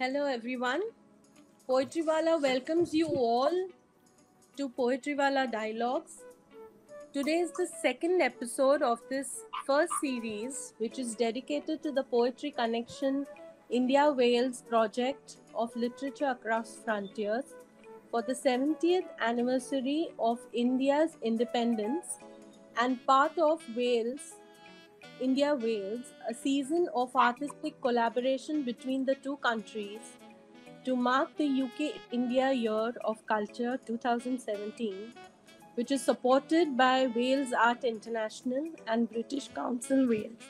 Hello everyone. Poetrywala welcomes you all to Poetrywala Dialogues. Today is the second episode of this first series, which is dedicated to the Poetry Connection India-Wales project of literature across frontiers for the 70th anniversary of India's independence and part of India-Wales, a season of artistic collaboration between the two countries to mark the UK-India Year of Culture 2017, which is supported by Wales Art International and British Council Wales.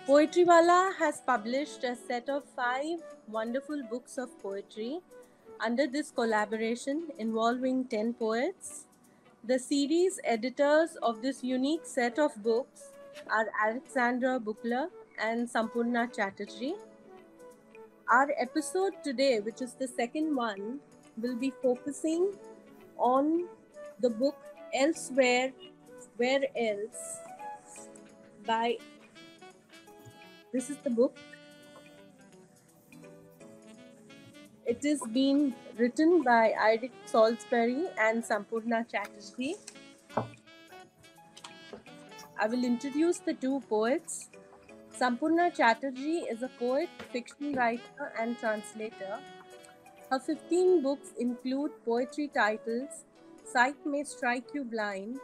Poetrywala has published a set of 5 wonderful books of poetry under this collaboration involving 10 poets. The series editors of this unique set of books are Alexandra, Büchler and Sampurna Chattarji. Our episode today, which is the second one, will be focusing on the book Elsewhere, Where Else by, this is the book. It is being written by Eurig Salisbury and Sampurna Chattarji. I will introduce the two poets. Sampurna Chattarji is a poet, fiction writer and translator. Her 15 books include poetry titles Sight May Strike You Blind,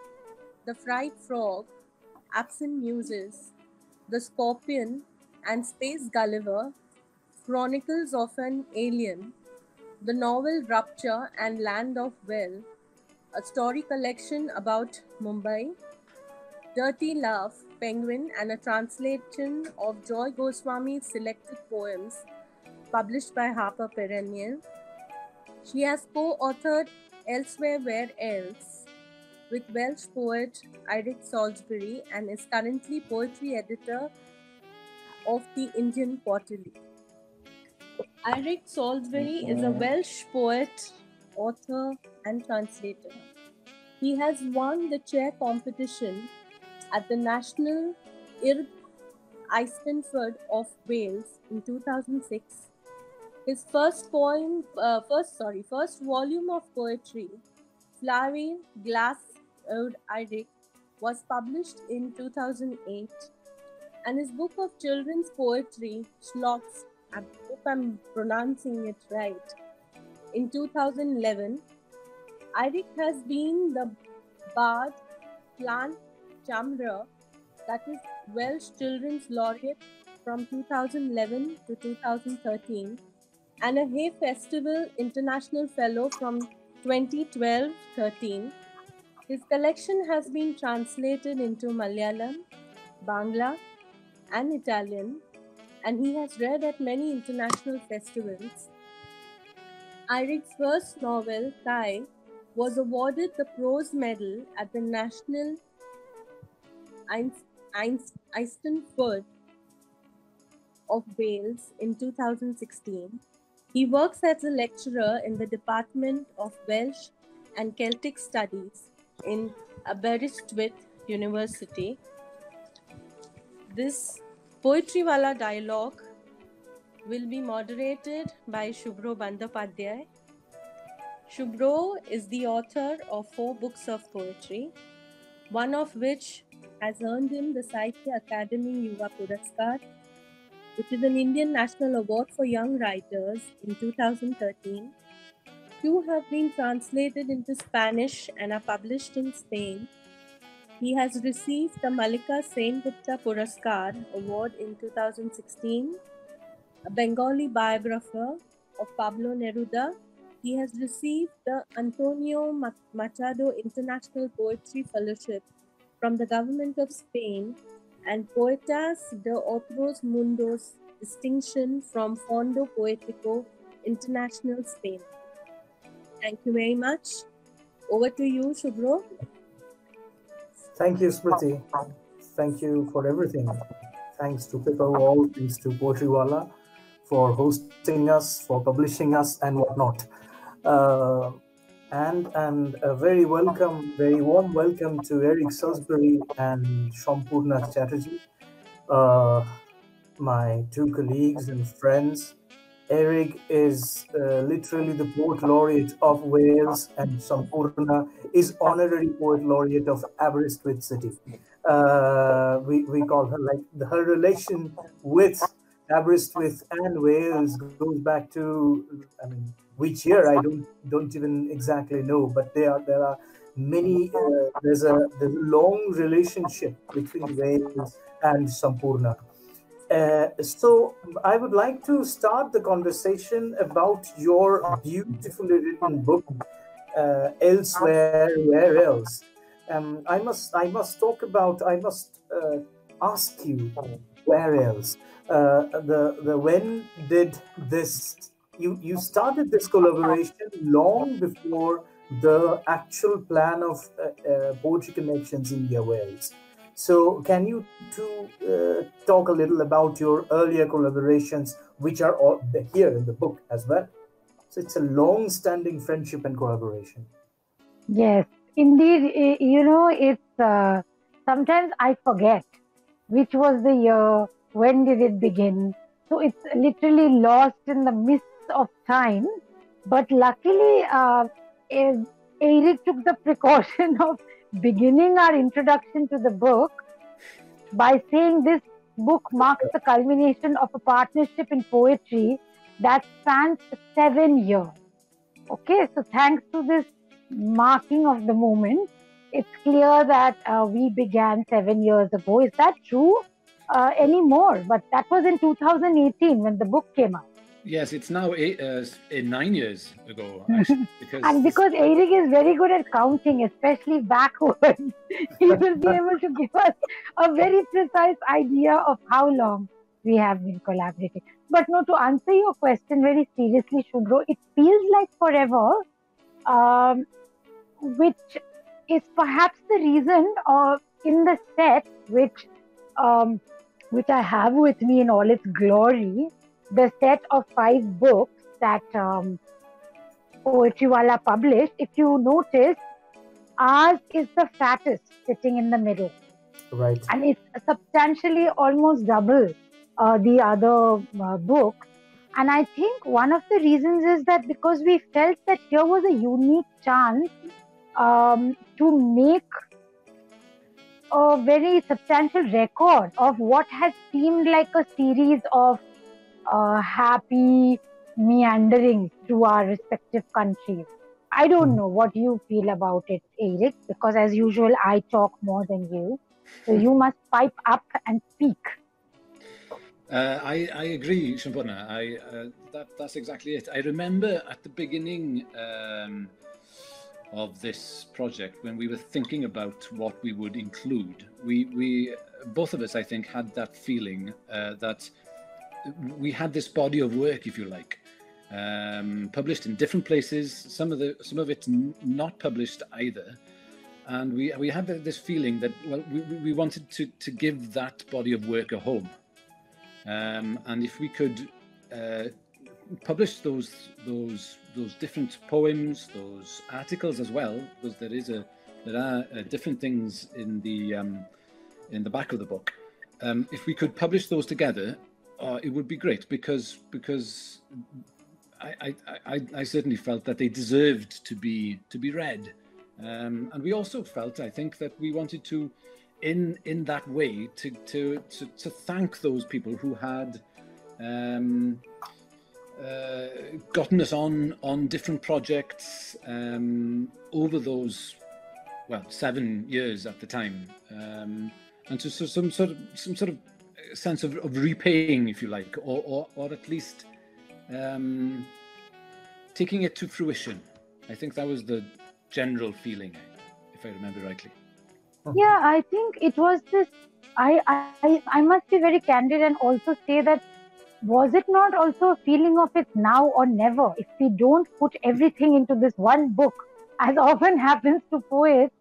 The Fried Frog, Absent Muses, The Scorpion and Space Gulliver, Chronicles of an Alien, the novel Rupture and Land of Well, a story collection about Mumbai, Dirty Love, Penguin, and a translation of Joy Goswami's selected poems published by Harper Perennial. She has co-authored Elsewhere Where Else with Welsh poet Eurig Salisbury and is currently poetry editor of the Indian Quarterly. Eurig Salisbury is a Welsh poet, author, and translator. He has won the chair competition at the National Irg Eisteddfod of Wales in 2006. His first volume of poetry, Flowery Glass Ode Eurig, was published in 2008, and his book of children's poetry, Schlots, I hope I'm pronouncing it right, in 2011. Eurig has been the Bard Plant Chamra, that is Welsh Children's Laureate from 2011 to 2013, and a Hay Festival International Fellow from 2012-13. His collection has been translated into Malayalam, Bangla, and Italian, and he has read at many international festivals. Eurig's first novel, Kai, was awarded the Prose Medal at the National Eisteddfod of Wales in 2016. He works as a lecturer in the Department of Welsh and Celtic Studies in Aberystwyth University. This Poetrywala dialogue will be moderated by Subhro Bandhopadyay. Subhro is the author of 4 books of poetry, one of which has earned him the Sahitya Akademi Yuva Puraskar, which is an Indian National Award for Young Writers in 2013. 2 have been translated into Spanish and are published in Spain. He has received the Malika Sengupta Puraskar Award in 2016, a Bengali biographer of Pablo Neruda. He has received the Antonio Machado International Poetry Fellowship from the Government of Spain and Poetas de Otros Mundos distinction from Fondo Poético International, Spain. Thank you very much. Over to you, Subhro. Thank you, Smriti. Thank you for everything. Thanks to Paper Wall, thanks to Poetrywala for hosting us, for publishing us, and whatnot. And a very warm welcome to Eurig Salisbury and Sampurna Chattarji. my two colleagues and friends. Eurig is literally the poet laureate of Wales, and Sampurna is honorary poet laureate of Aberystwyth City. We call her like her relation with Aberystwyth and Wales goes back to, I mean, which year I don't even exactly know, but there are many. There's a long relationship between Wales and Sampurna. So I would like to start the conversation about your beautifully written book, Elsewhere, Where Else. I must talk about. I must ask you, where else? The when did this? You started this collaboration long before the actual plan of Poetry Connections India Wales. So, can you two talk a little about your earlier collaborations, which are all here in the book as well? So, it's a long-standing friendship and collaboration. Yes, indeed. It's sometimes I forget which was the year, when did it begin. So it's literally lost in the mists of time. But luckily, Eurig took the precaution of beginning our introduction to the book by saying this book marks the culmination of a partnership in poetry that spans 7 years. Okay, so thanks to this marking of the moment, it's clear that we began 7 years ago. Is that true anymore? But that was in 2018 when the book came out. Yes, it's now 9 years ago, actually. Because Eurig is very good at counting, especially backwards, he will be able to give us a very precise idea of how long we have been collaborating. But no, to answer your question very seriously, Subhro, it feels like forever, which is perhaps the reason in the set which I have with me in all its glory, the set of 5 books that Poetrywala published. If you notice, ours is the fattest, sitting in the middle. Right. And it's substantially almost double the other books. And I think one of the reasons is that because we felt that here was a unique chance to make a very substantial record of what has seemed like a series of happy meanderings through our respective countries. I don't know what you feel about it, Eurig, because as usual, I talk more than you. So you must pipe up and speak. I agree, Sampurna. That's exactly it. I remember at the beginning of this project, when we were thinking about what we would include, we both of us, I think, had that feeling that we had this body of work, if you like, published in different places. Some of it's not published either, and we had this feeling that, well, we wanted to give that body of work a home, and if we could publish those different poems, those articles as well, because there are different things in the back of the book. If we could publish those together, it would be great, because I certainly felt that they deserved to be read, and we also felt, I think, that we wanted to, in that way, to thank those people who had gotten us on different projects over those 7 years at the time, and to some sort of sense of repaying, if you like, or at least taking it to fruition. I think that was the general feeling, if I remember rightly. Yeah, I think it was this. I must be very candid and also say that, was it not also a feeling of it's now or never? If we don't put everything into this one book, as often happens to poets,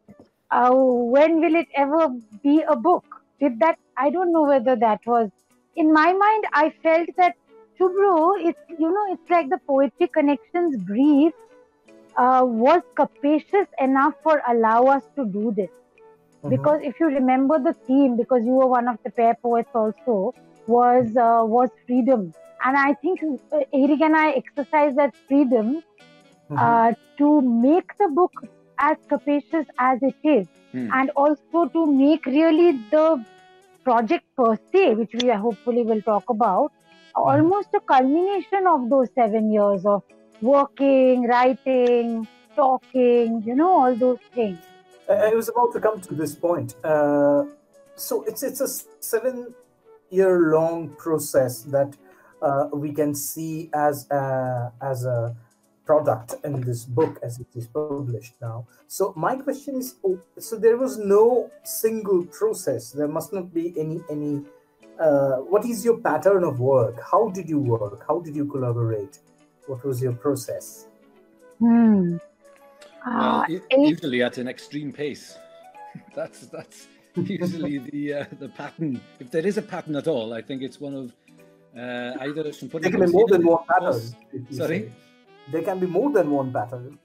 when will it ever be a book? I don't know whether that was, in my mind, I felt that, Subhro, it's like the Poetry Connections brief was capacious enough for allow us to do this. Because if you remember the theme, because you were one of the pair poets also, was freedom. And I think Eurig and I exercised that freedom to make the book as capacious as it is, and also to make really the project per se, which we hopefully will talk about, almost a culmination of those 7 years of working, writing, talking, all those things. I was about to come to this point. So it's a 7-year-long process that we can see as a product in this book as it is published now. So my question is, so there was no single process. There must not be any. What is your pattern of work? How did you work? How did you collaborate? What was your process? Usually at an extreme pace. That's usually the pattern. If there is a pattern at all, I think it's one of either Sampurna. There can be more than one pattern. Sorry? There can be more than one pattern.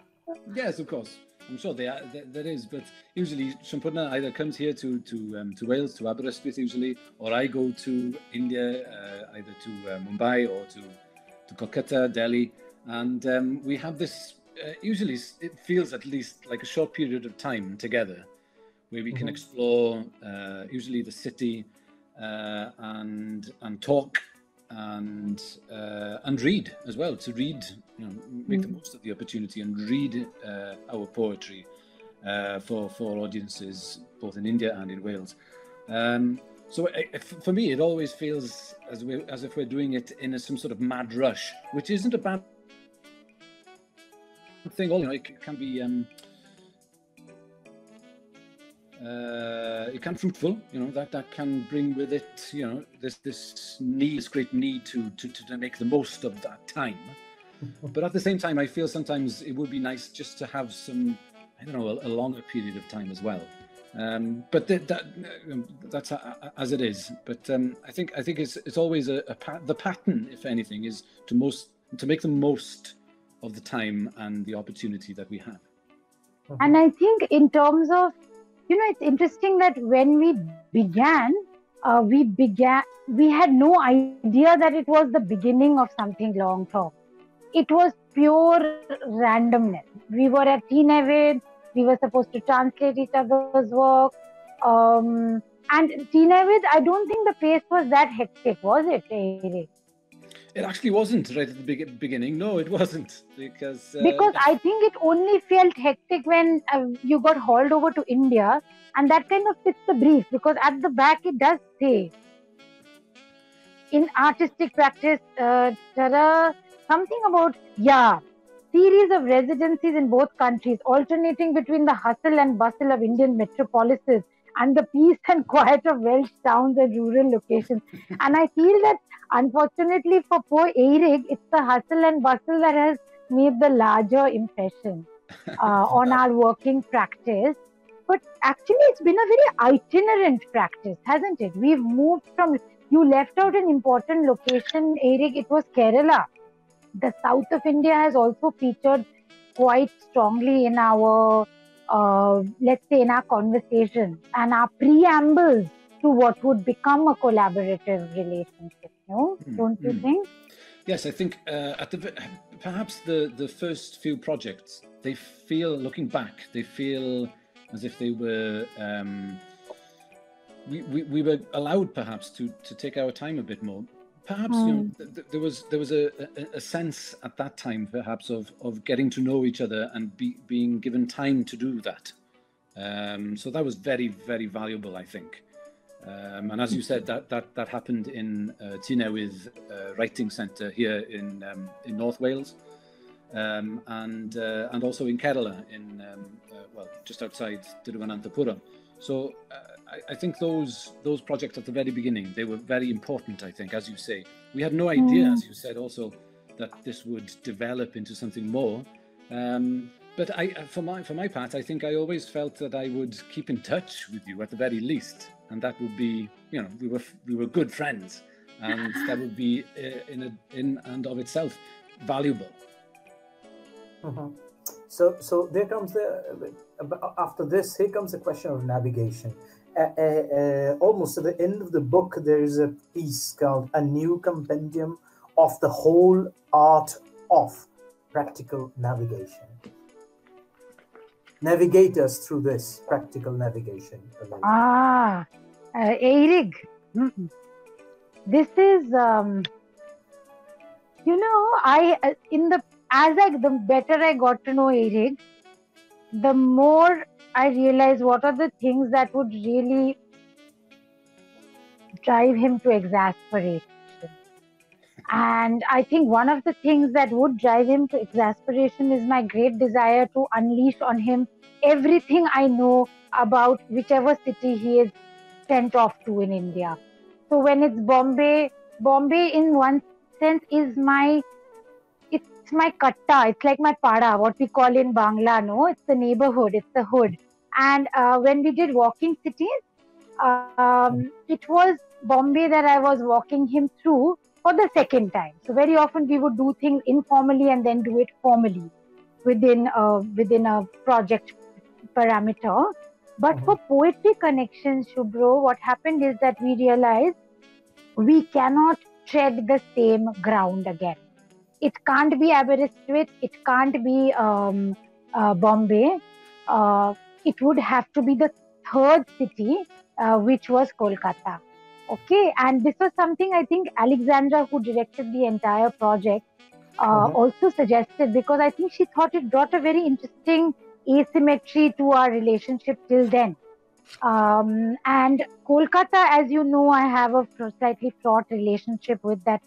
Yes, of course. I'm sure there is, but usually Sampurna either comes here to Wales, to Aberystwyth usually, or I go to India, either to Mumbai or to Kolkata, Delhi, and we have this. Usually, it feels at least like a short period of time together, where we can explore usually the city and talk and read as well. To read, make the most of the opportunity and read our poetry for audiences both in India and in Wales. So for me, it always feels as if we're doing it in some sort of mad rush, which isn't a bad thing. It can be it can be fruitful, that can bring with it, this great need to make the most of that time. But at the same time, I feel sometimes it would be nice just to have some, a longer period of time as well. But that's as it is. But I think it's always the pattern, if anything, is to make the most of the time and the opportunity that we have. And I think in terms of, it's interesting that when we began, we had no idea that it was the beginning of something long term. It was pure randomness. We were at Teenavid, we were supposed to translate each other's work. And Teenavid, I don't think the pace was that hectic, was it, Eurig? It actually wasn't right at the beginning. No, it wasn't. Because I think it only felt hectic when you got hauled over to India, and that kind of fits the brief, because at the back it does say, in artistic practice, something about, series of residencies in both countries, alternating between the hustle and bustle of Indian metropolises and the peace and quiet of Welsh towns and rural locations. And I feel that, unfortunately for poor Eurig, it's the hustle and bustle that has made the larger impression on our working practice. But actually, it's been a very itinerant practice, hasn't it? We've moved from, you left out an important location, Eurig, it was Kerala. The south of India has also featured quite strongly in our, let's say, in our conversations and our preambles to what would become a collaborative relationship. No? Don't you think? Yes, I think perhaps the first few projects, they feel, looking back, they feel as if they were, we were allowed perhaps to take our time a bit more. Perhaps there was a sense at that time, perhaps, of getting to know each other and being given time to do that. So that was very, very valuable, I think. And as you said, that happened in Teenawydd Writing Centre here in North Wales, and also in Kerala, just outside Thiruvananthapuram. So I think those projects at the very beginning, they were very important, I think, as you say. We had no idea, as you said also, that this would develop into something more. But for my part, I think I always felt that I would keep in touch with you at the very least. And that would be, we were good friends. And that would be, in and of itself, valuable. So there comes after this, here comes the question of navigation. almost at the end of the book, there is a piece called A New Compendium of the Whole Art of Practical Navigation. Navigate us through this practical navigation. Eurig. This is, you know, the better I got to know Eurig, the more I realized what are the things that would really drive him to exasperation. And I think one of the things that would drive him to exasperation is my great desire to unleash on him everything I know about whichever city he is sent off to in India. So when it's Bombay in one sense is my katta, it's like my pada, what we call in Bangla, no? It's the neighborhood, it's the hood. And when we did walking cities, it was Bombay that I was walking him through for the second time. So very often we would do things informally and then do it formally within a project parameter. But for Poetry Connections, Subhro, what happened is that we realized we cannot tread the same ground again. It can't be Aberystwyth, it can't be Bombay. It would have to be the third city, which was Kolkata. Okay, and this was something I think Alexandra, who directed the entire project, also suggested, because I think she thought it brought a very interesting asymmetry to our relationship till then. And Kolkata, as you know, I have a slightly fraught relationship with that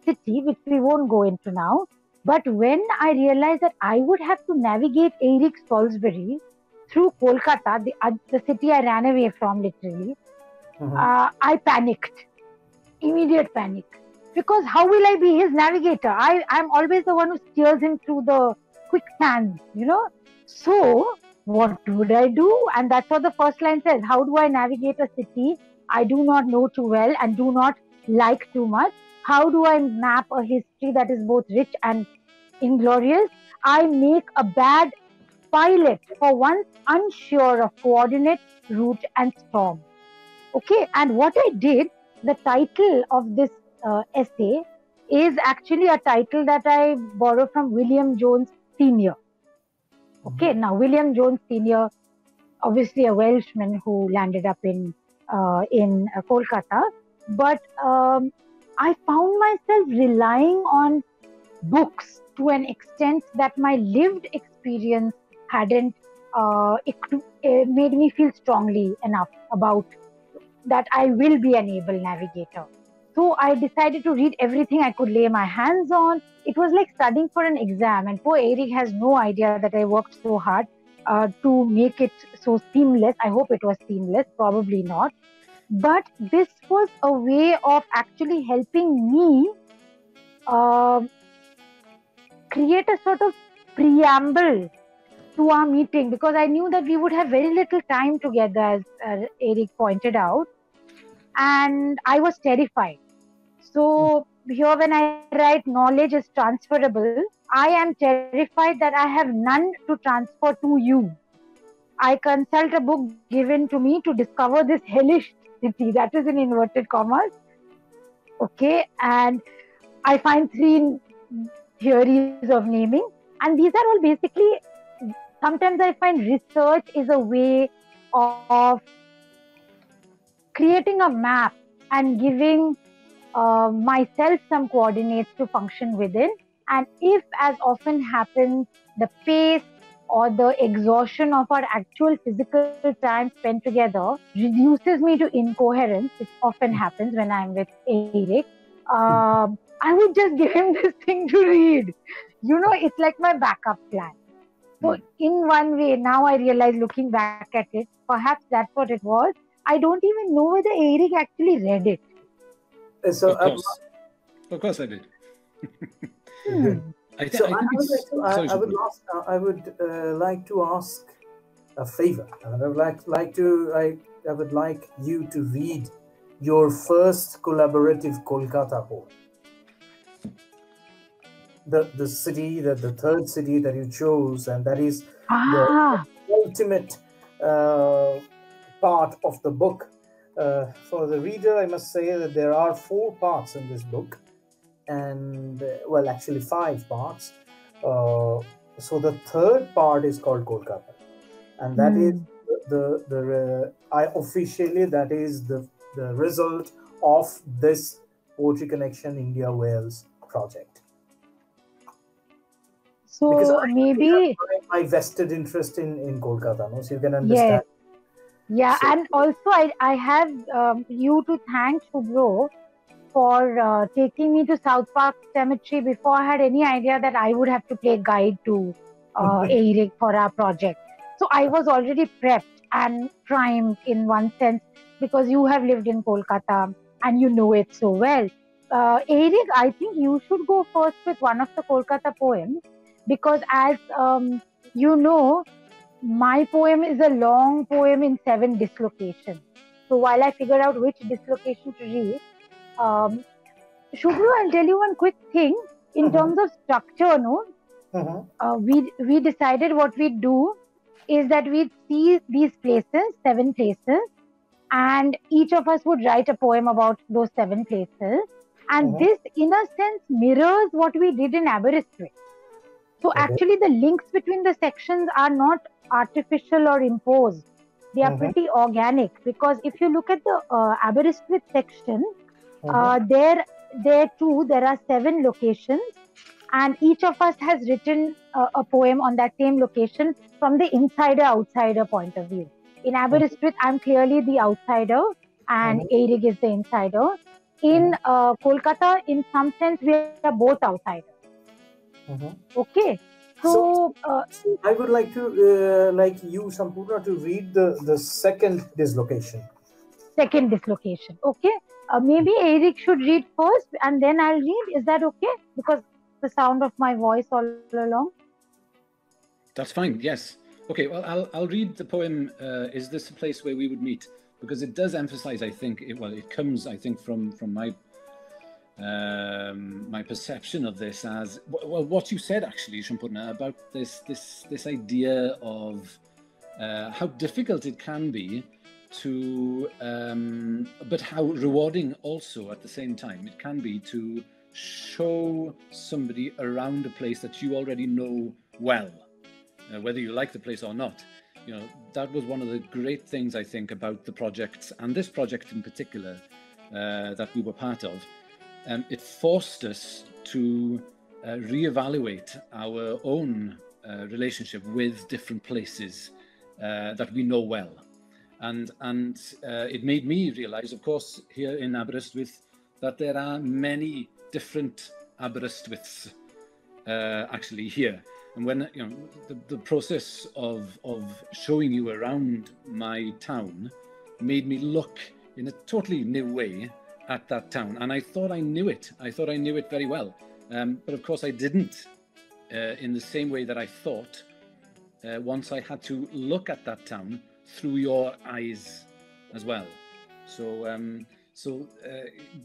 city, which we won't go into now. But when I realized that I would have to navigate Eurig Salisbury through Kolkata, the city I ran away from literally, I panicked, immediate panic. Because how will I be his navigator? I'm always the one who steers him through the quicksand, you know. So what would I do? And that's what the first line says. How do I navigate a city I do not know too well and do not like too much? How do I map a history that is both rich and inglorious? I make a bad pilot for one unsure of coordinate, route and storm. Okay, and what I did, the title of this essay is actually a title that I borrowed from William Jones Sr. Okay, now William Jones Sr., obviously a Welshman who landed up in Kolkata, but I found myself relying on books to an extent that my lived experience hadn't made me feel strongly enough about that I will be an able navigator. So I decided to read everything I could lay my hands on. It was like studying for an exam, and poor Eurig has no idea that I worked so hard to make it so seamless. I hope it was seamless, probably not. But this was a way of actually helping me create a sort of preamble to our meeting, because I knew that we would have very little time together, as Eurig pointed out, and I was terrified. So here when I write knowledge is transferable, I am terrified that I have none to transfer to you. I consult a book given to me to discover this hellish city, that is in inverted commas. Okay, and I find 3 theories of naming, and these are all basically, sometimes I find research is a way of creating a map and giving myself some coordinates to function within. And if, as often happens, the pace or the exhaustion of our actual physical time spent together reduces me to incoherence, which often happens when I'm with Eurig, I would just give him this thing to read. You know, it's like my backup plan. So in one way, now I realize, looking back at it, perhaps that's what it was. I don't even know whether Eurig actually read it. So, Hmm. of course I did. I would like to ask a favor. I would like you to read your first collaborative Kolkata poem. The city, the third city that you chose, and that is the ultimate part of the book. For the reader, I must say that there are 4 parts in this book, and well, actually 5 parts. So the third part is called Kolkata, and that is officially that is the result of this Poetry Connection India Wales project. So because I maybe have my vested interest in Kolkata, no? So you can understand. Yeah, So, and also I have you to thank, Subhro, for taking me to South Park Cemetery before I had any idea that I would have to play guide to Eurig for our project. So I was already prepped and primed in one sense because you have lived in Kolkata and you know it so well. Eurig, I think you should go first with one of the Kolkata poems because as you know, my poem is a long poem in 7 dislocations. So while I figure out which dislocation to read, Shubhru, I'll tell you one quick thing. In terms of structure, no, we decided what we'd do is that we'd see these places, 7 places, and each of us would write a poem about those 7 places. And this, in a sense, mirrors what we did in Aberystwyth. So actually, the links between the sections are not artificial or imposed. They are pretty organic because if you look at the Aberystwyth section, there too there are 7 locations, and each of us has written a poem on that same location from the insider-outsider point of view. In Aberystwyth, I'm clearly the outsider, and Eurig is the insider. In Kolkata, in some sense, we are both outsiders. Okay. So I would like to like you, Sampurna, to read the second dislocation. Second dislocation. Okay. Maybe Eurig should read first and then I'll read. Is that okay? Because the sound of my voice all along. That's fine. Yes. Okay. Well, I'll read the poem. Is this a place where we would meet? Because it does emphasize, I think. It comes, I think, from my my perception of this as well. What you said actually, Sampurna, about this idea of how difficult it can be to, but how rewarding also at the same time it can be to show somebody around a place that you already know well, whether you like the place or not. You know, that was one of the great things I think about the projects, and this project in particular that we were part of. It forced us to reevaluate our own relationship with different places that we know well. And it made me realize, of course, here in Aberystwyth, that there are many different Aberystwyths actually here. And when the process of showing you around my town made me look in a totally new way at that town, and I thought I knew it. I thought I knew it very well, but of course I didn't. In the same way that I thought, once I had to look at that town through your eyes as well. So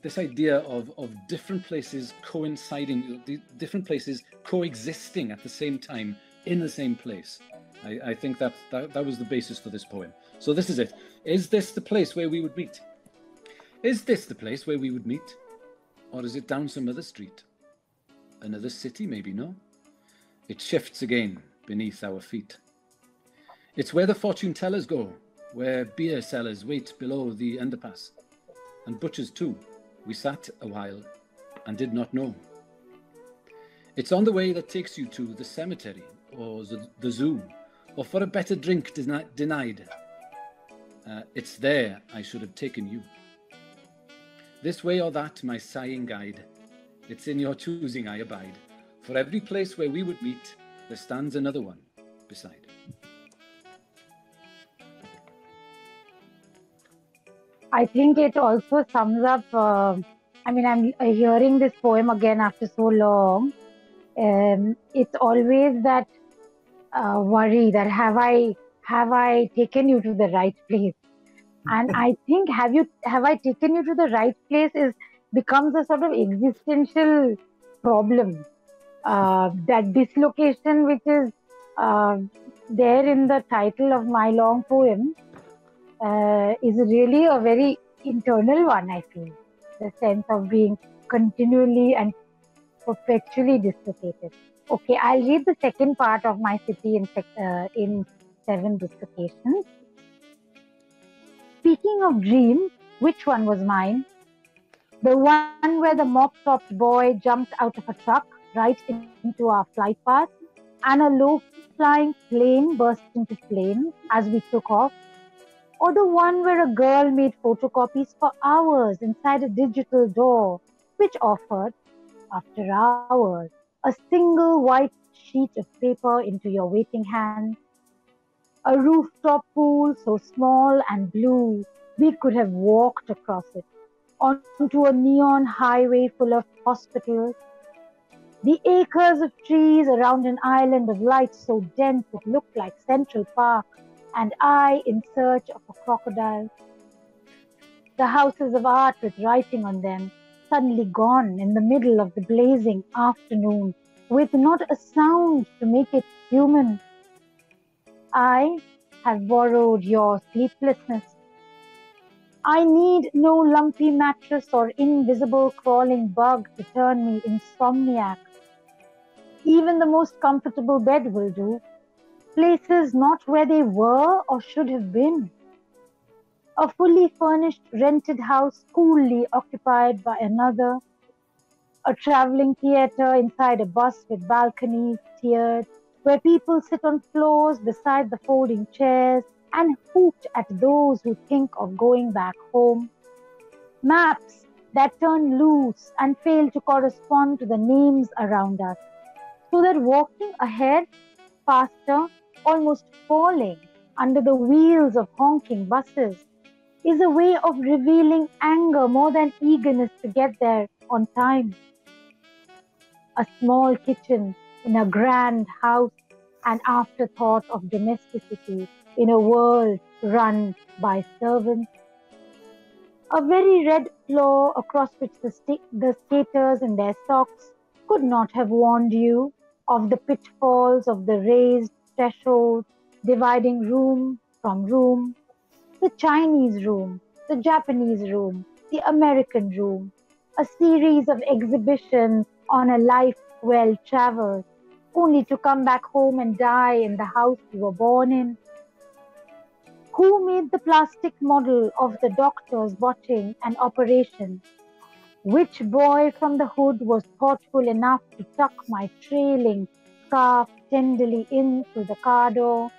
this idea of different places coinciding, different places coexisting at the same time in the same place, I think that was the basis for this poem. So this is it. Is this the place where we would meet? Is this the place where we would meet? Or is it down some other street? Another city, maybe, no? It shifts again beneath our feet. It's where the fortune tellers go, where beer sellers wait below the underpass. And butchers too. We sat a while and did not know. It's on the way that takes you to the cemetery or the zoo, or for a better drink denied. It's there I should have taken you. This way or that, my sighing guide. It's in your choosing I abide. For every place where we would meet, there stands another one beside. I think it also sums up, I mean, I'm hearing this poem again after so long. It's always that worry that have I taken you to the right place? And I think have I taken you to the right place becomes a sort of existential problem. That dislocation, which is there in the title of my long poem, is really a very internal one, I feel. The sense of being continually and perpetually dislocated. Okay, I'll read the second part of my city in 7 dislocations. Speaking of dreams, which one was mine? The one where the mop-topped boy jumped out of a truck right into our flight path, and a low-flying plane burst into flames as we took off? Or the one where a girl made photocopies for hours inside a digital door, which offered, after hours, a single white sheet of paper into your waiting hand? A rooftop pool so small and blue we could have walked across it, onto a neon highway full of hospitals. The acres of trees around an island of light so dense it looked like Central Park, and I in search of a crocodile. The houses of art with writing on them, suddenly gone in the middle of the blazing afternoon, with not a sound to make it human. I have borrowed your sleeplessness. I need no lumpy mattress or invisible crawling bug to turn me insomniac. Even the most comfortable bed will do. Places not where they were or should have been. A fully furnished rented house coolly occupied by another. A traveling theatre inside a bus with balconies tiered, where people sit on floors beside the folding chairs and hoot at those who think of going back home. Maps that turn loose and fail to correspond to the names around us, so that walking ahead, faster, almost falling under the wheels of honking buses, is a way of revealing anger more than eagerness to get there on time. A small kitchen in a grand house, an afterthought of domesticity in a world run by servants. A very red floor across which the skaters in their socks could not have warned you of the pitfalls of the raised thresholds dividing room from room, the Chinese room, the Japanese room, the American room, a series of exhibitions on a life well traveled, only to come back home and die in the house you were born in. Who made the plastic model of the doctors botching an operation? Which boy from the hood was thoughtful enough to tuck my trailing scarf tenderly in through the car door?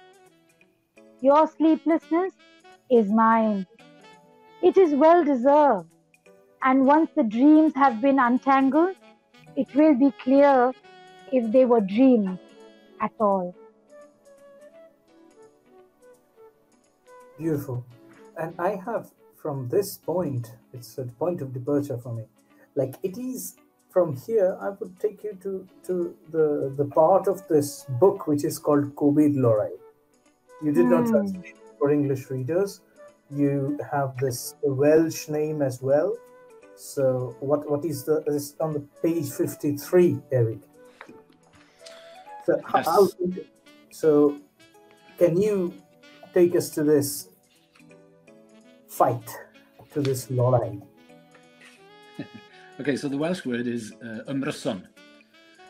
Your sleeplessness is mine. It is well deserved, and once the dreams have been untangled, it will be clear if they were dreams at all. Beautiful. And I have, from this point, it's a point of departure for me. Like, it is from here, I would take you to the part of this book which is called Covid Lorai. You did not translate for English readers. You have this Welsh name as well. So what is this on the page 53, Eric? So Yes. so can you take us to this fight, to this Lorai? Okay, so the Welsh word is ymryson,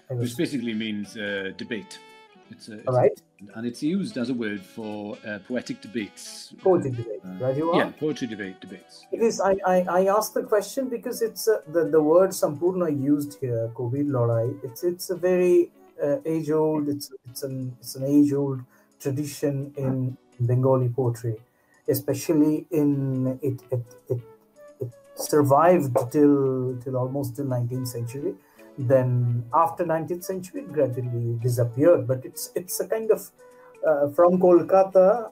which basically means debate. All right. And it's used as a word for poetic debates. Poetry debate, right? You are? Yeah, poetry debates. It is. I asked the question because it's the word Sampurna used here, Covid Lorai. It's a very age old. It's an age old tradition in Bengali poetry, especially in it survived till almost till 19th century. Then after 19th century, it gradually disappeared. But it's a kind of from Kolkata.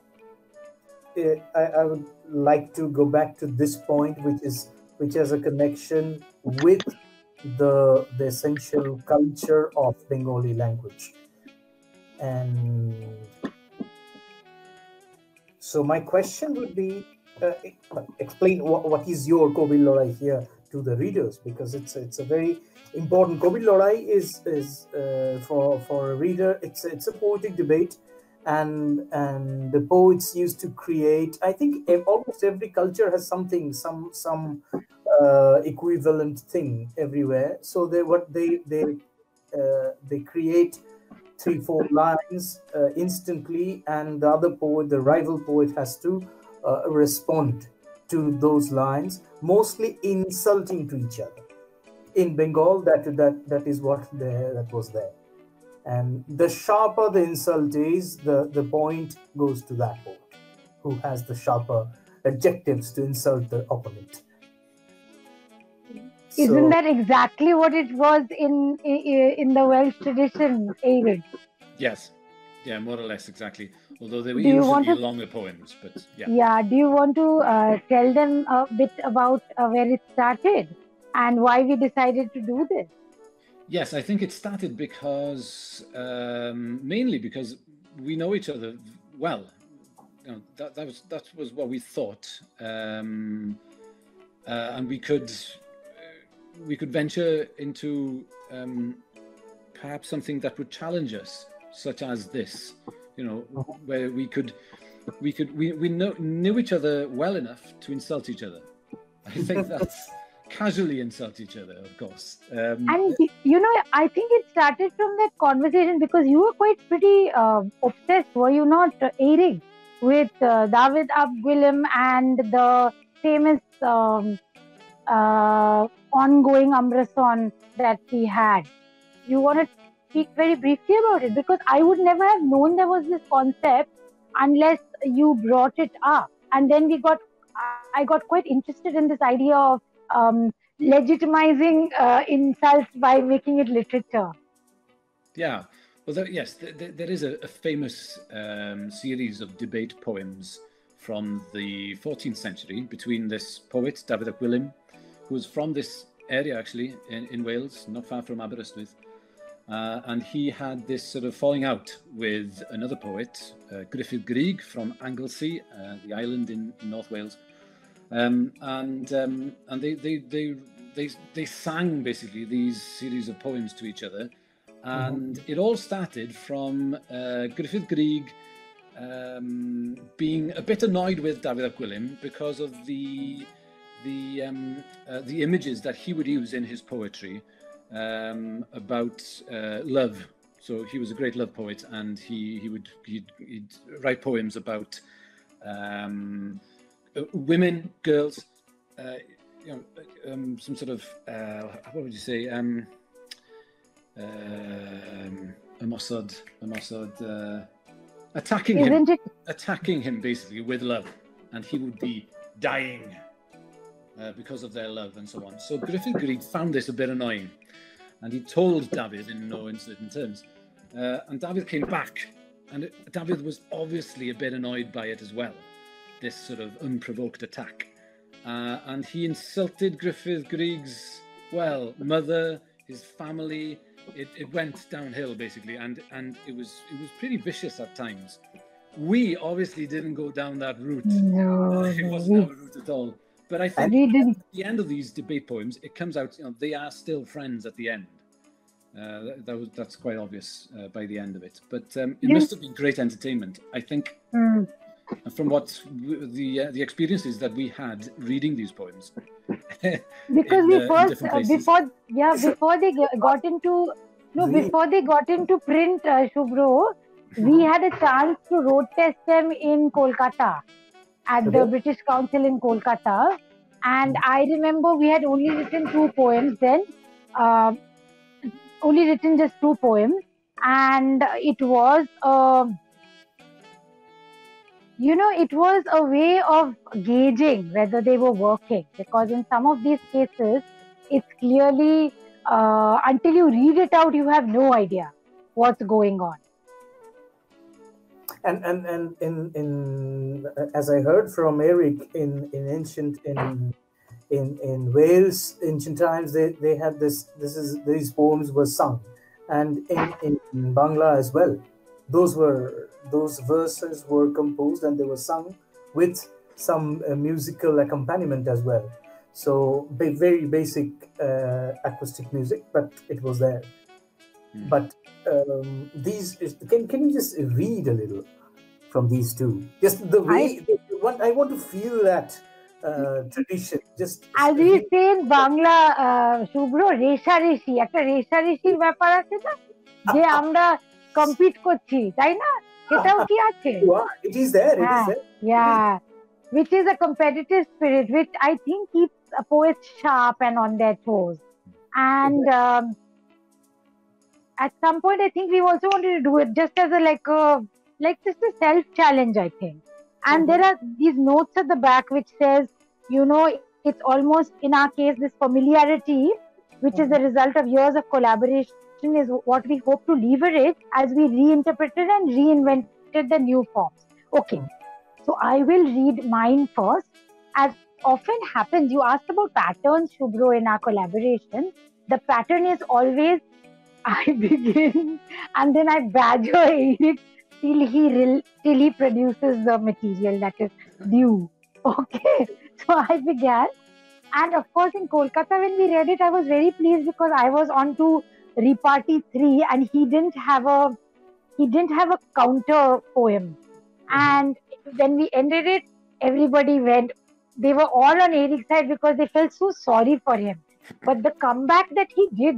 I would like to go back to this point, which has a connection with the essential culture of Bengali language. And so my question would be, explain what is your Covid Lorai here to the readers, because it's a very important. Covid Lorai is for a reader. It's a poetic debate, and the poets used to create. I think almost every culture has something, some equivalent thing everywhere. So they create 3-4 lines instantly, and the other poet, the rival poet, has to respond to those lines, mostly insulting to each other. In Bengal, that is what that was there. And the sharper the insult is, the point goes to that poet who has the sharper adjectives to insult the opponent. Isn't that exactly what it was in the Welsh tradition, Eurig? Yes, yeah, more or less exactly. Although they were usually longer poems, but yeah. Yeah, do you want to tell them a bit about where it started and why we decided to do this? Yes, I think it started because mainly because we know each other well. You know, that was what we thought, and we could venture into perhaps something that would challenge us, such as this. You know, where we knew each other well enough to insult each other. I think that's. Casually insult each other, of course. And you know, I think it started from that conversation because you were quite pretty obsessed, were you not, Eurig, with David Ab Gwilym and the famous ongoing Amrason that he had. You want to speak very briefly about it? Because I would never have known there was this concept unless you brought it up. And then I got quite interested in this idea of legitimizing insults by making it literature. Yeah, well, there is a famous series of debate poems from the 14th century between this poet, David Ab Gwilym, who was from this area actually in Wales, not far from Aberystwyth, and he had this sort of falling out with another poet, Gruffydd Grug from Anglesey, the island in North Wales. And they sang basically these series of poems to each other, and it all started from Gruffydd Grug being a bit annoyed with David Ab Gwilym because of the images that he would use in his poetry about love. So he was a great love poet, and he'd write poems about women, girls, some sort of what would you say? Attacking him basically with love, and he would be dying because of their love and so on. So Gruffydd Grug found this a bit annoying, and he told David in no uncertain terms, and David came back, and David was obviously a bit annoyed by it as well. This sort of unprovoked attack, and he insulted Gruffydd Grug's mother, his family. It went downhill basically, and it was pretty vicious at times. We obviously didn't go down that route. No, it wasn't our route at all. But I think at the end of these debate poems, it comes out, they are still friends at the end. That's quite obvious by the end of it. But it must have been great entertainment, I think. From what the experiences that we had reading these poems, because before they got into print, Subhro, we had a chance to road test them in Kolkata at the British Council in Kolkata, and I remember we had only written 2 poems then, only written just 2 poems, and it was it was a way of gauging whether they were working, because in some of these cases, it's clearly, until you read it out, you have no idea what's going on. And in as I heard from Eurig, in Wales, ancient times, they had these poems were sung, and in Bangla as well. Those verses were composed and they were sung with some musical accompaniment as well. So very basic acoustic music, but it was there. But can you just read a little from these two? Just the way I want to feel that tradition. Just as we say in Bangla, Subhro, রেশা রেশি একটা রেশা রেশির ব্যাপার আছে না, যে আমরা compete করছি, তাই না? সেটাও কি আছে? It is there. It is there. Yeah, which is a competitive spirit, which I think keeps poets sharp and on their toes. And at some point, I think we also wanted to do it just as a just a self challenge, I think. And there are these notes at the back which says, you know, it's almost in our case this familiarity, which is the result of years of collaboration, is what we hope to leverage as we reinterpreted and reinvented the new forms. Okay, so I will read mine first. As often happens, you asked about patterns, Subhro, in our collaboration. The pattern is always I begin and then I badger Eric till he produces the material that is due. Okay, so I began, and of course in Kolkata when we read it, I was very pleased because I was on to Reparty 3 and he didn't have a counter poem. And when we ended it, everybody went. They were all on Eric's side because they felt so sorry for him. But the comeback that he did,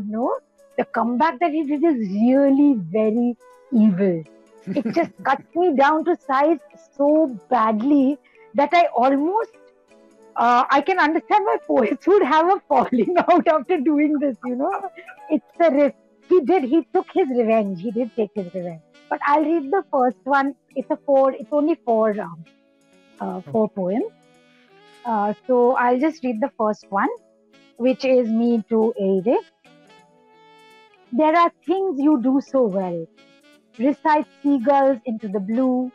the comeback that he did is really very evil. It just cuts me down to size so badly that I almost, I can understand why poets would have a falling out after doing this, It's the risk. He took his revenge. He did take his revenge. But I'll read the first one. It's only four poems. So I'll just read the first one, which is me to Eric. There are things you do so well. Recite seagulls into the blue,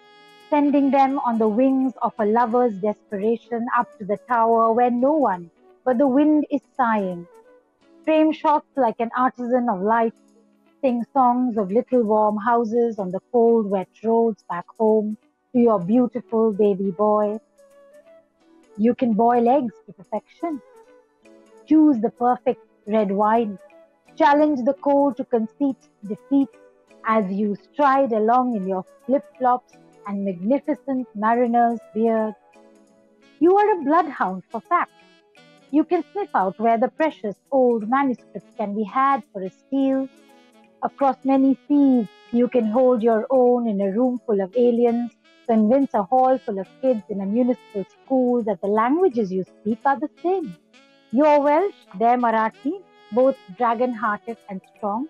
sending them on the wings of a lover's desperation up to the tower where no one but the wind is sighing. Frame shots like an artisan of light, sing songs of little warm houses on the cold, wet roads back home to your beautiful baby boy. You can boil eggs to perfection. Choose the perfect red wine. Challenge the cold to conceit defeat as you stride along in your flip-flops and magnificent mariner's beard. You are a bloodhound for fact. You can sniff out where the precious old manuscripts can be had for a steal. Across many seas, you can hold your own in a room full of aliens, convince a hall full of kids in a municipal school that the languages you speak are the same. You're Welsh, they're Marathi, both dragon-hearted and strong.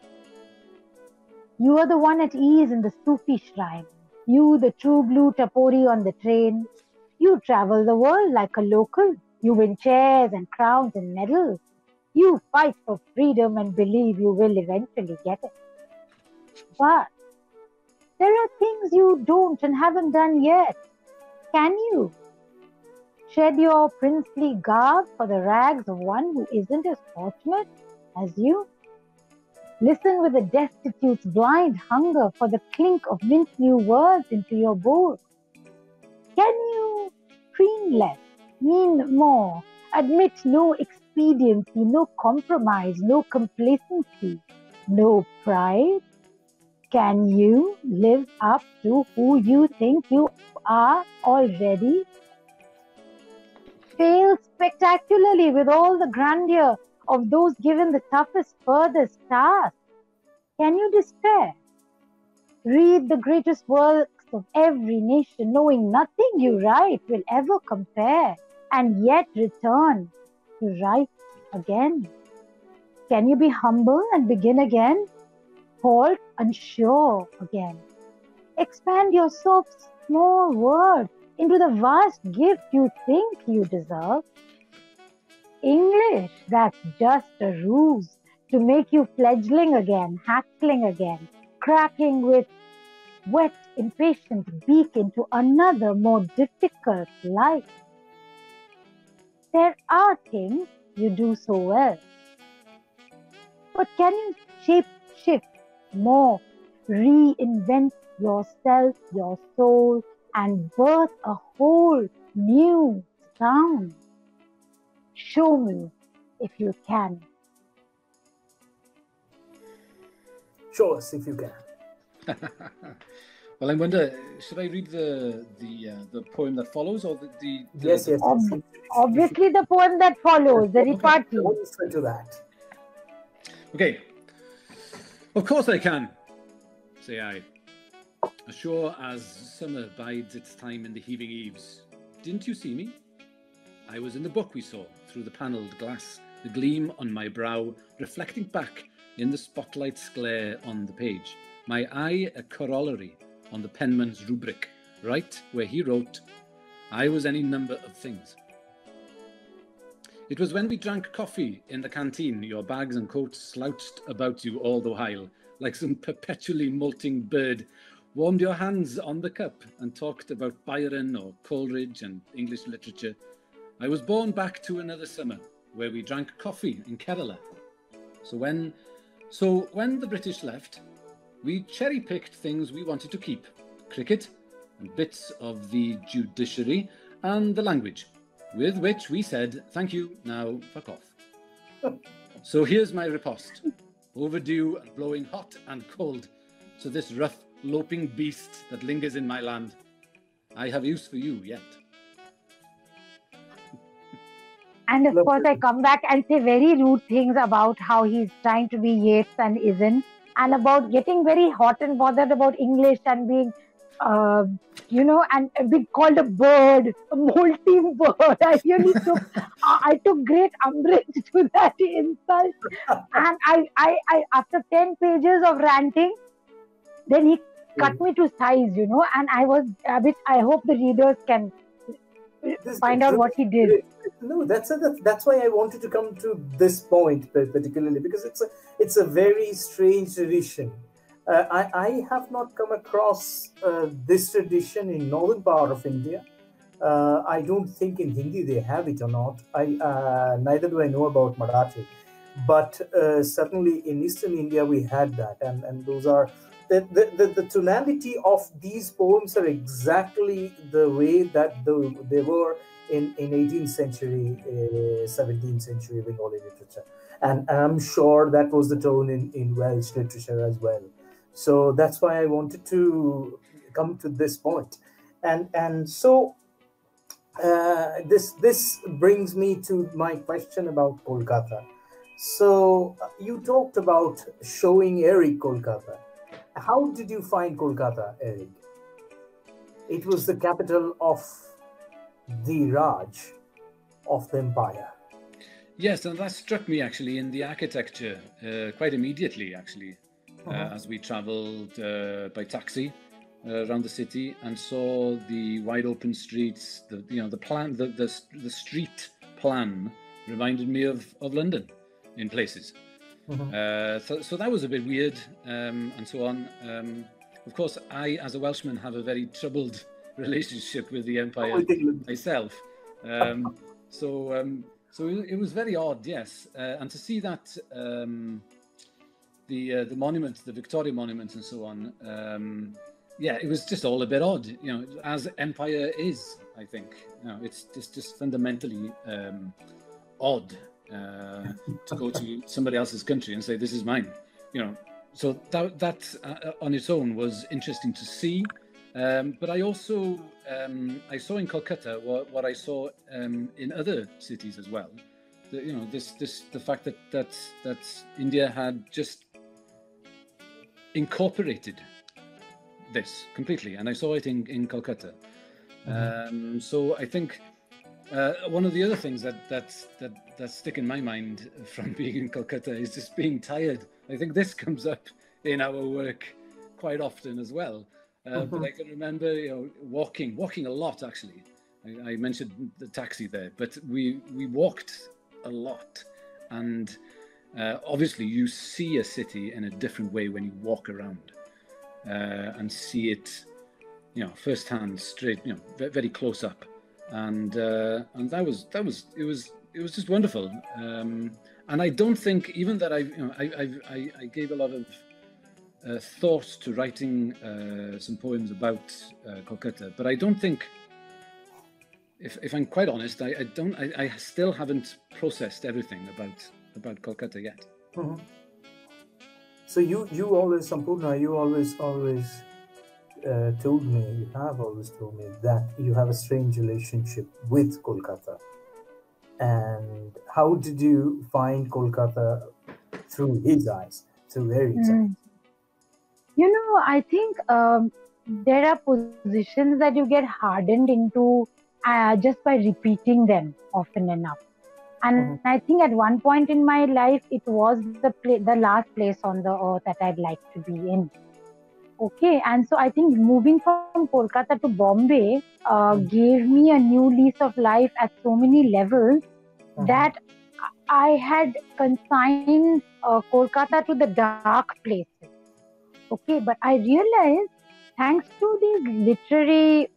You are the one at ease in the Sufi shrine. You, the true blue tapori on the train. You travel the world like a local. You win chairs and crowns and medals. You fight for freedom and believe you will eventually get it. But there are things you don't and haven't done yet. Can you? Shed your princely garb for the rags of one who isn't as fortunate as you? Listen with a destitute's blind hunger for the clink of mint new words into your bowl. Can you preen less, mean more, admit no expediency, no compromise, no complacency, no pride? Can you live up to who you think you are already? Fail spectacularly with all the grandeur of those given the toughest, furthest task. Can you despair? Read the greatest works of every nation, knowing nothing you write will ever compare, and yet return to write again. Can you be humble and begin again? Halt unsure again. Expand your soft, small world into the vast gift you think you deserve. English, that's just a ruse to make you fledgling again, hackling again, cracking with wet, impatient beak into another, more difficult life. There are things you do so well. But can you shape-shift more, reinvent yourself, your soul, and birth a whole new sound? Show me if you can. Show us if you can. Well, I wonder, should I read the poem that follows, or the Yes. Obviously, the poem that follows, the repartee. Listen to that. Okay. Of course I can, say I, as sure as summer bides its time in the heaving eaves. Didn't you see me? I was in the book we saw, through the panelled glass, the gleam on my brow reflecting back in the spotlight's glare on the page, my eye a corollary on the penman's rubric, right where he wrote, I was any number of things. It was when we drank coffee in the canteen, your bags and coats slouched about you all the while, like some perpetually molting bird, warmed your hands on the cup and talked about Byron or Coleridge and English literature. I was born back to another summer, where we drank coffee in Kerala. So when the British left, we cherry-picked things we wanted to keep, cricket and bits of the judiciary and the language, with which we said, thank you, now fuck off. So here's my riposte, overdue and blowing hot and cold, to this rough, loping beast that lingers in my land. I have use for you yet. And of course, I come back and say very rude things about how he's trying to be Yeats and isn't, and about getting very hot and bothered about English and being, and being called a bird, a molting bird. I took great umbrage to that insult. And I after 10 pages of ranting, then he cut me to size, and I was a bit, I hope the readers can find out what he did. No, that's why I wanted to come to this point particularly, because it's a very strange tradition. I have not come across this tradition in northern part of India. I don't think in Hindi they have it or not. Neither do I know about Marathi, but certainly in Eastern India we had that, and those are the tonality of these poems are exactly the way that they were in 18th century, 17th century Bengali literature. And I'm sure that was the tone in Welsh literature as well. So that's why I wanted to come to this point. And so this brings me to my question about Kolkata. So you talked about showing Eurig Kolkata. How did you find Kolkata, Eurig? It was the capital of the Raj of the empire. Yes, and that struck me actually in the architecture quite immediately, actually, as we travelled by taxi around the city and saw the wide open streets. The plan, the street plan reminded me of London in places. So that was a bit weird, and so on. Of course, I, as a Welshman, have a very troubled relationship with the empire myself. So it was very odd, yes. And to see that the monument, the Victoria Monument, and so on. Yeah, it was just all a bit odd, as empire is. I think it's just fundamentally odd. To go to somebody else's country and say this is mine, so that on its own was interesting to see, but I also I saw in Calcutta what I saw in other cities as well. The fact that India had just incorporated this completely, and I saw it in Calcutta. So I think. One of the other things that stick in my mind from being in Calcutta is just being tired. I think this comes up in our work quite often as well. But I can remember, walking a lot actually. I mentioned the taxi there, but we walked a lot, and obviously you see a city in a different way when you walk around and see it, firsthand, straight, very close up. And it was just wonderful, and I don't think even that I gave a lot of thought to writing some poems about Calcutta, but I don't think, if I'm quite honest, I still haven't processed everything about Calcutta yet. So you always, Sampurna, you always told me, you have always told me that you have a strange relationship with Kolkata. And how did you find Kolkata through his eyes, through Eric's eyes? I think there are positions that you get hardened into just by repeating them often enough. And I think at one point in my life, it was the last place on the earth that I'd like to be in. Okay, and so I think moving from Kolkata to Bombay gave me a new lease of life at so many levels that I had consigned Kolkata to the dark places. Okay, but I realized, thanks to these literary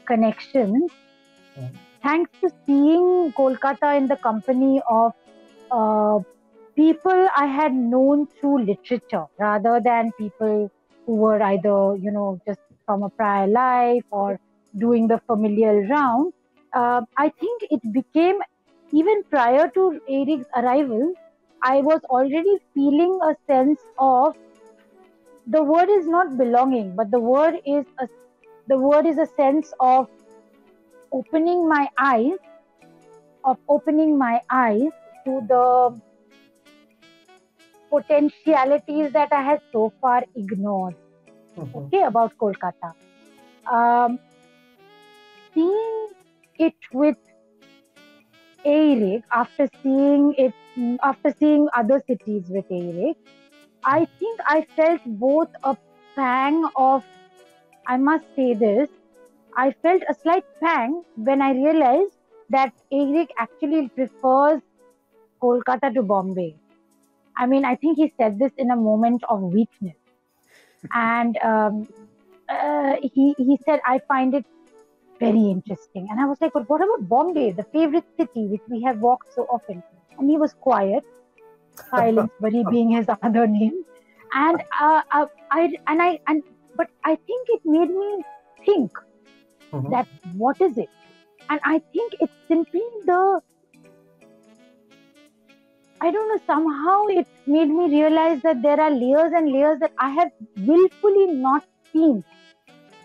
connections, thanks to seeing Kolkata in the company of people I had known through literature rather than people who were either, just from a prior life or doing the familial round, I think it became, even prior to Eric's arrival, I was already feeling a sense of, the word is not belonging, but the word is a sense of opening my eyes to the potentialities that I had so far ignored. Okay, about Kolkata. Seeing it with Eurig, after seeing other cities with Eurig, I think I felt both a pang of, I must say this, I felt a slight pang when I realized that Eurig actually prefers Kolkata to Bombay. I mean, I think he said this in a moment of weakness. And he said, I find it very interesting. And I was like, but what about Bombay, the favorite city which we have walked so often? And he was quiet, Salisbury being his other name. And but I think it made me think that what is it? And I think it's simply somehow it made me realize that there are layers and layers that I have willfully not seen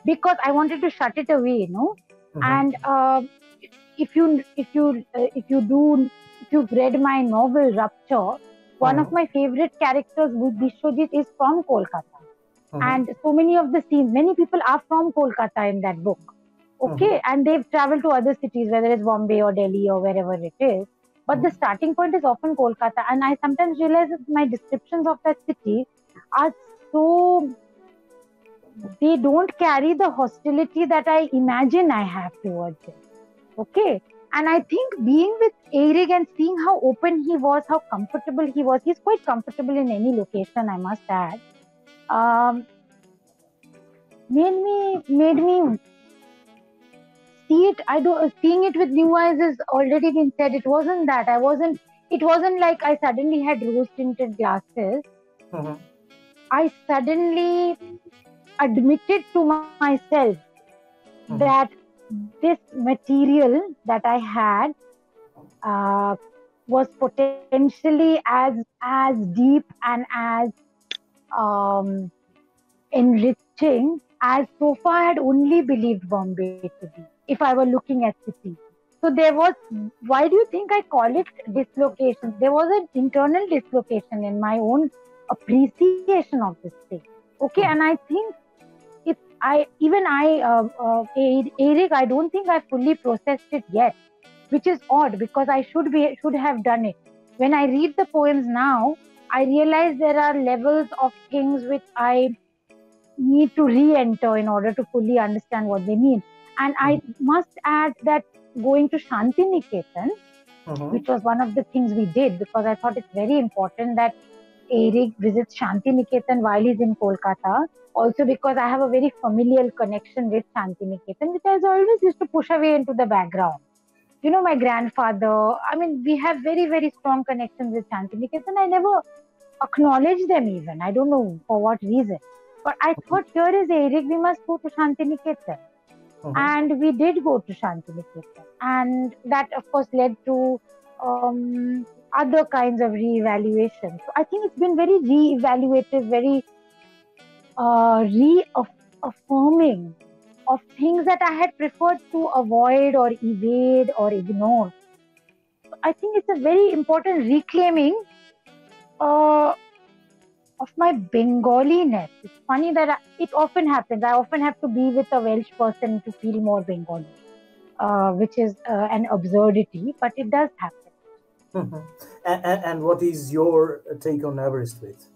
because I wanted to shut it away, And if you've read my novel Rupture, one of my favorite characters, Vishwajit, is from Kolkata. And so many of the scenes, many people are from Kolkata in that book. Okay, and they've traveled to other cities, whether it's Bombay or Delhi or wherever it is. But the starting point is often Kolkata. And I sometimes realize that my descriptions of that city are so, they don't carry the hostility that I imagine I have towards it. Okay. And I think being with Eurig and seeing how open he was, how comfortable he was, he's quite comfortable in any location, I must add, made me see it. Seeing it with new eyes has already been said. It wasn't that. It wasn't like I suddenly had rose-tinted glasses. I suddenly admitted to myself that this material that I had was potentially as deep and as enriching as so far I had only believed Bombay to be, if I were looking at cities. So there was, why do you think I call it dislocation? There was an internal dislocation in my own appreciation of this thing. Okay, and I think Eurig, I don't think I fully processed it yet, which is odd because I should have done it. When I read the poems now, I realize there are levels of things which I need to re-enter in order to fully understand what they mean. And I must add that going to Shantiniketan, which was one of the things we did, because I thought it's very important that Eurig visits Shantiniketan while he's in Kolkata. Also because I have a very familial connection with Shantiniketan, which I always used to push away into the background. My grandfather, we have very, very strong connections with Shantiniketan. I never acknowledge them even. I don't know for what reason. But I thought, here is Eurig, we must go to Shantiniketan. And we did go to Shantiniketan. And that, of course, led to other kinds of re-evaluation. So I think it's been very re-evaluative, very reaffirming of things that I had preferred to avoid or evade or ignore. So I think it's a very important reclaiming of my Bengali-ness. It's funny that it often happens. I often have to be with a Welsh person to feel more Bengali, which is an absurdity, but it does happen. And what is your take on Aberystwyth?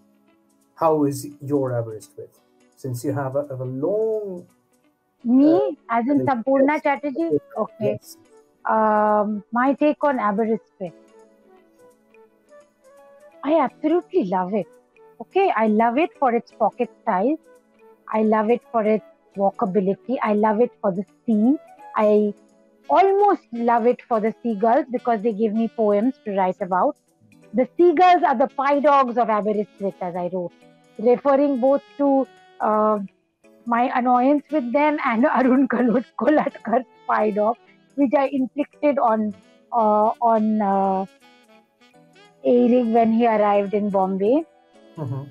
How is your Aberystwyth? Since you have a long... Me, as in Sampurna yes. Chattarji? Okay. Yes. My take on Aberystwyth. I absolutely love it. Okay, I love it for its pocket size. I love it for its walkability. I love it for the sea. I almost love it for the seagulls because they give me poems to write about. The seagulls are the pie dogs of Aberystwyth, as I wrote, referring both to my annoyance with them and Arun Kolatkar's pie dog, which I inflicted on Eurig when he arrived in Bombay. Mm-hmm.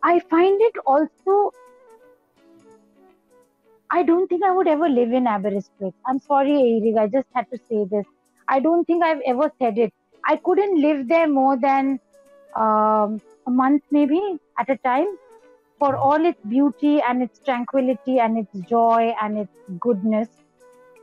I find it also, I don't think I would ever live in Aberystwyth. I'm sorry, Eurig, I just had to say this. I don't think I've ever said it. I couldn't live there more than a month maybe at a time. For all its beauty and its tranquility and its joy and its goodness.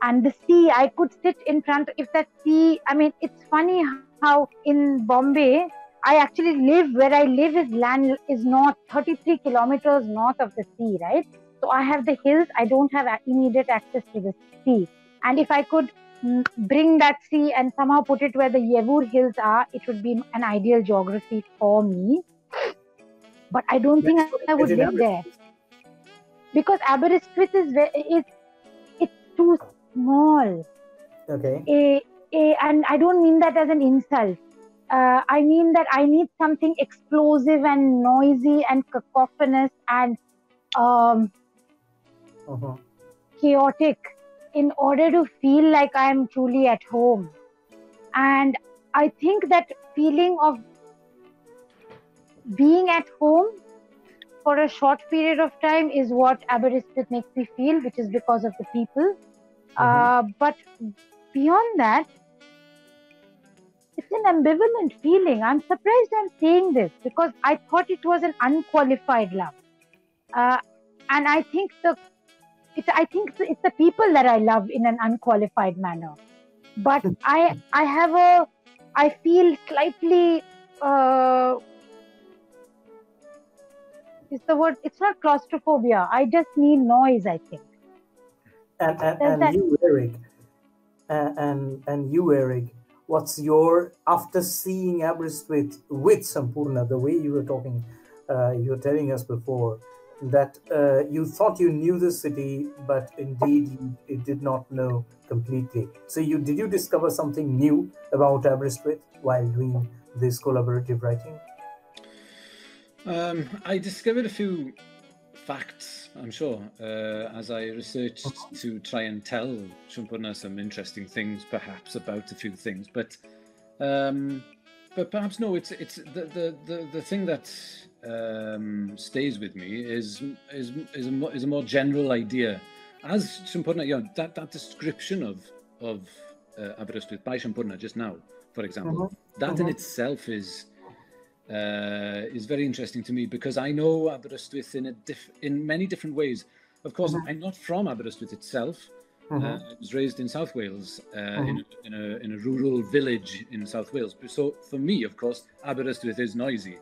And the sea, I could sit in front, if that sea, I mean, it's funny how in Bombay, I actually live, where I live is north, 33 kilometers north of the sea, right? So I have the hills, I don't have immediate access to the sea. And if I could bring that sea and somehow put it where the Yevur hills are, it would be an ideal geography for me. But I don't think I would live there. Because Aberystwyth it's too small. Okay. And I don't mean that as an insult. I mean that I need something explosive and noisy and cacophonous and chaotic in order to feel like I am truly at home. And I think that feeling of being at home for a short period of time is what Aberystwyth makes me feel, which is because of the people. But beyond that, it's an ambivalent feeling. I'm surprised I'm saying this because I thought it was an unqualified love. And I think it's the people that I love in an unqualified manner. But I feel slightly, it's not claustrophobia. I just need noise, I think. And you, Eurig, and you, Eurig, what's your, after seeing Aberystwyth with Sampurna, the way you were talking, you were telling us before, that you thought you knew the city, but indeed you did not know completely. So did you discover something new about Aberystwyth while doing this collaborative writing? I discovered a few facts, I'm sure, as I researched to try and tell Sampurna some interesting things, perhaps about a few things. But perhaps no. It's the thing that stays with me is a more general idea. As Sampurna, that description of Aberystwyth by Sampurna just now, for example, that in itself is very interesting to me, because I know Aberystwyth in many different ways. Of course, I'm not from Aberystwyth itself. I was raised in South Wales, in a rural village in South Wales. So for me, of course, Aberystwyth is noisy.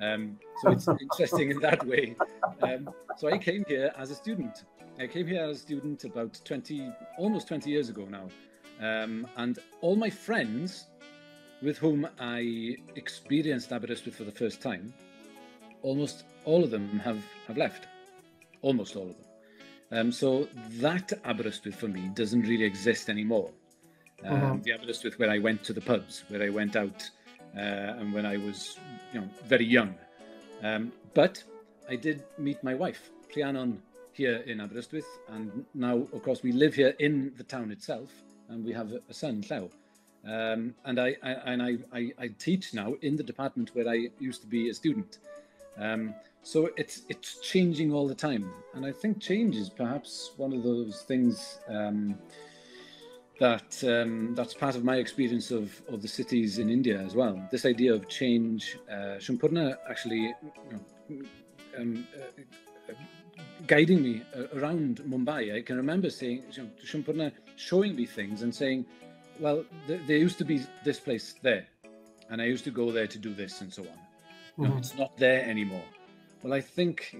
So it's interesting in that way. So I came here as a student. About almost 20 years ago now. And all my friends with whom I experienced Aberystwyth for the first time, almost all of them have left. Almost all of them. So that Aberystwyth for me doesn't really exist anymore. The Aberystwyth where I went to the pubs, where I went out, and when I was very young. But I did meet my wife, Rhiannon, here in Aberystwyth, and now, of course, we live here in the town itself, and we have a son, Llew. And I teach now in the department where I used to be a student. So it's changing all the time, and I think change is perhaps one of those things that's part of my experience of the cities in India as well. This idea of change. Sampurna actually guiding me around Mumbai. I can remember saying, Sampurna showing me things and saying, well, there used to be this place there, and I used to go there to do this and so on. No, it's not there anymore. Well, I think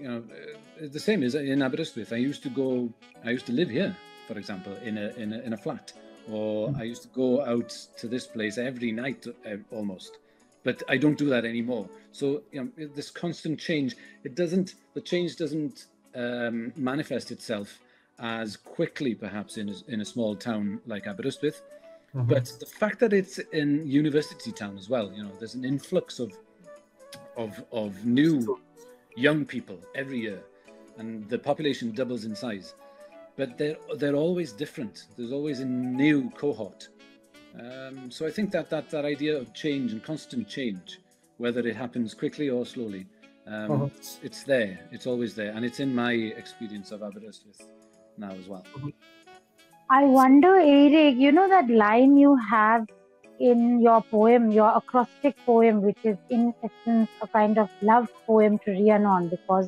the same is in Aberystwyth. I used to live here, for example, in a flat, or I used to go out to this place every night almost, but I don't do that anymore. So this constant change, the change doesn't manifest itself as quickly, perhaps in a small town like Aberystwyth, but the fact that it's in university town as well, there's an influx of new young people every year, and the population doubles in size, but they're always different. There's always a new cohort. So I think that idea of change and constant change, whether it happens quickly or slowly, it's there. It's always there, and it's in my experience of Aberystwyth now as well. I wonder, Eurig, that line you have in your poem, your acrostic poem, which is in essence a kind of love poem to Rhiannon, because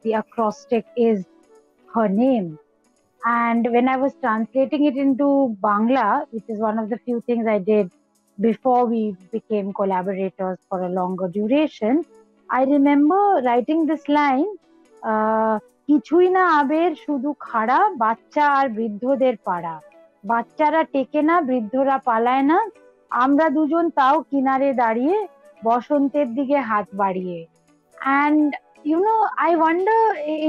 the acrostic is her name. And when I was translating it into Bangla, which is one of the few things I did before we became collaborators for a longer duration, I remember writing this line, কিছুই না আবের শুধু খাড়া বাচ্চা আর বৃদ্ধদের পাড়া বাচ্চারা টেকে না বৃদ্ধরা পালায় না আমরা দুজন তাও কিনারে দাঁড়িয়ে বসন্তের দিকে হাত বাড়িয়ে. And I wonder,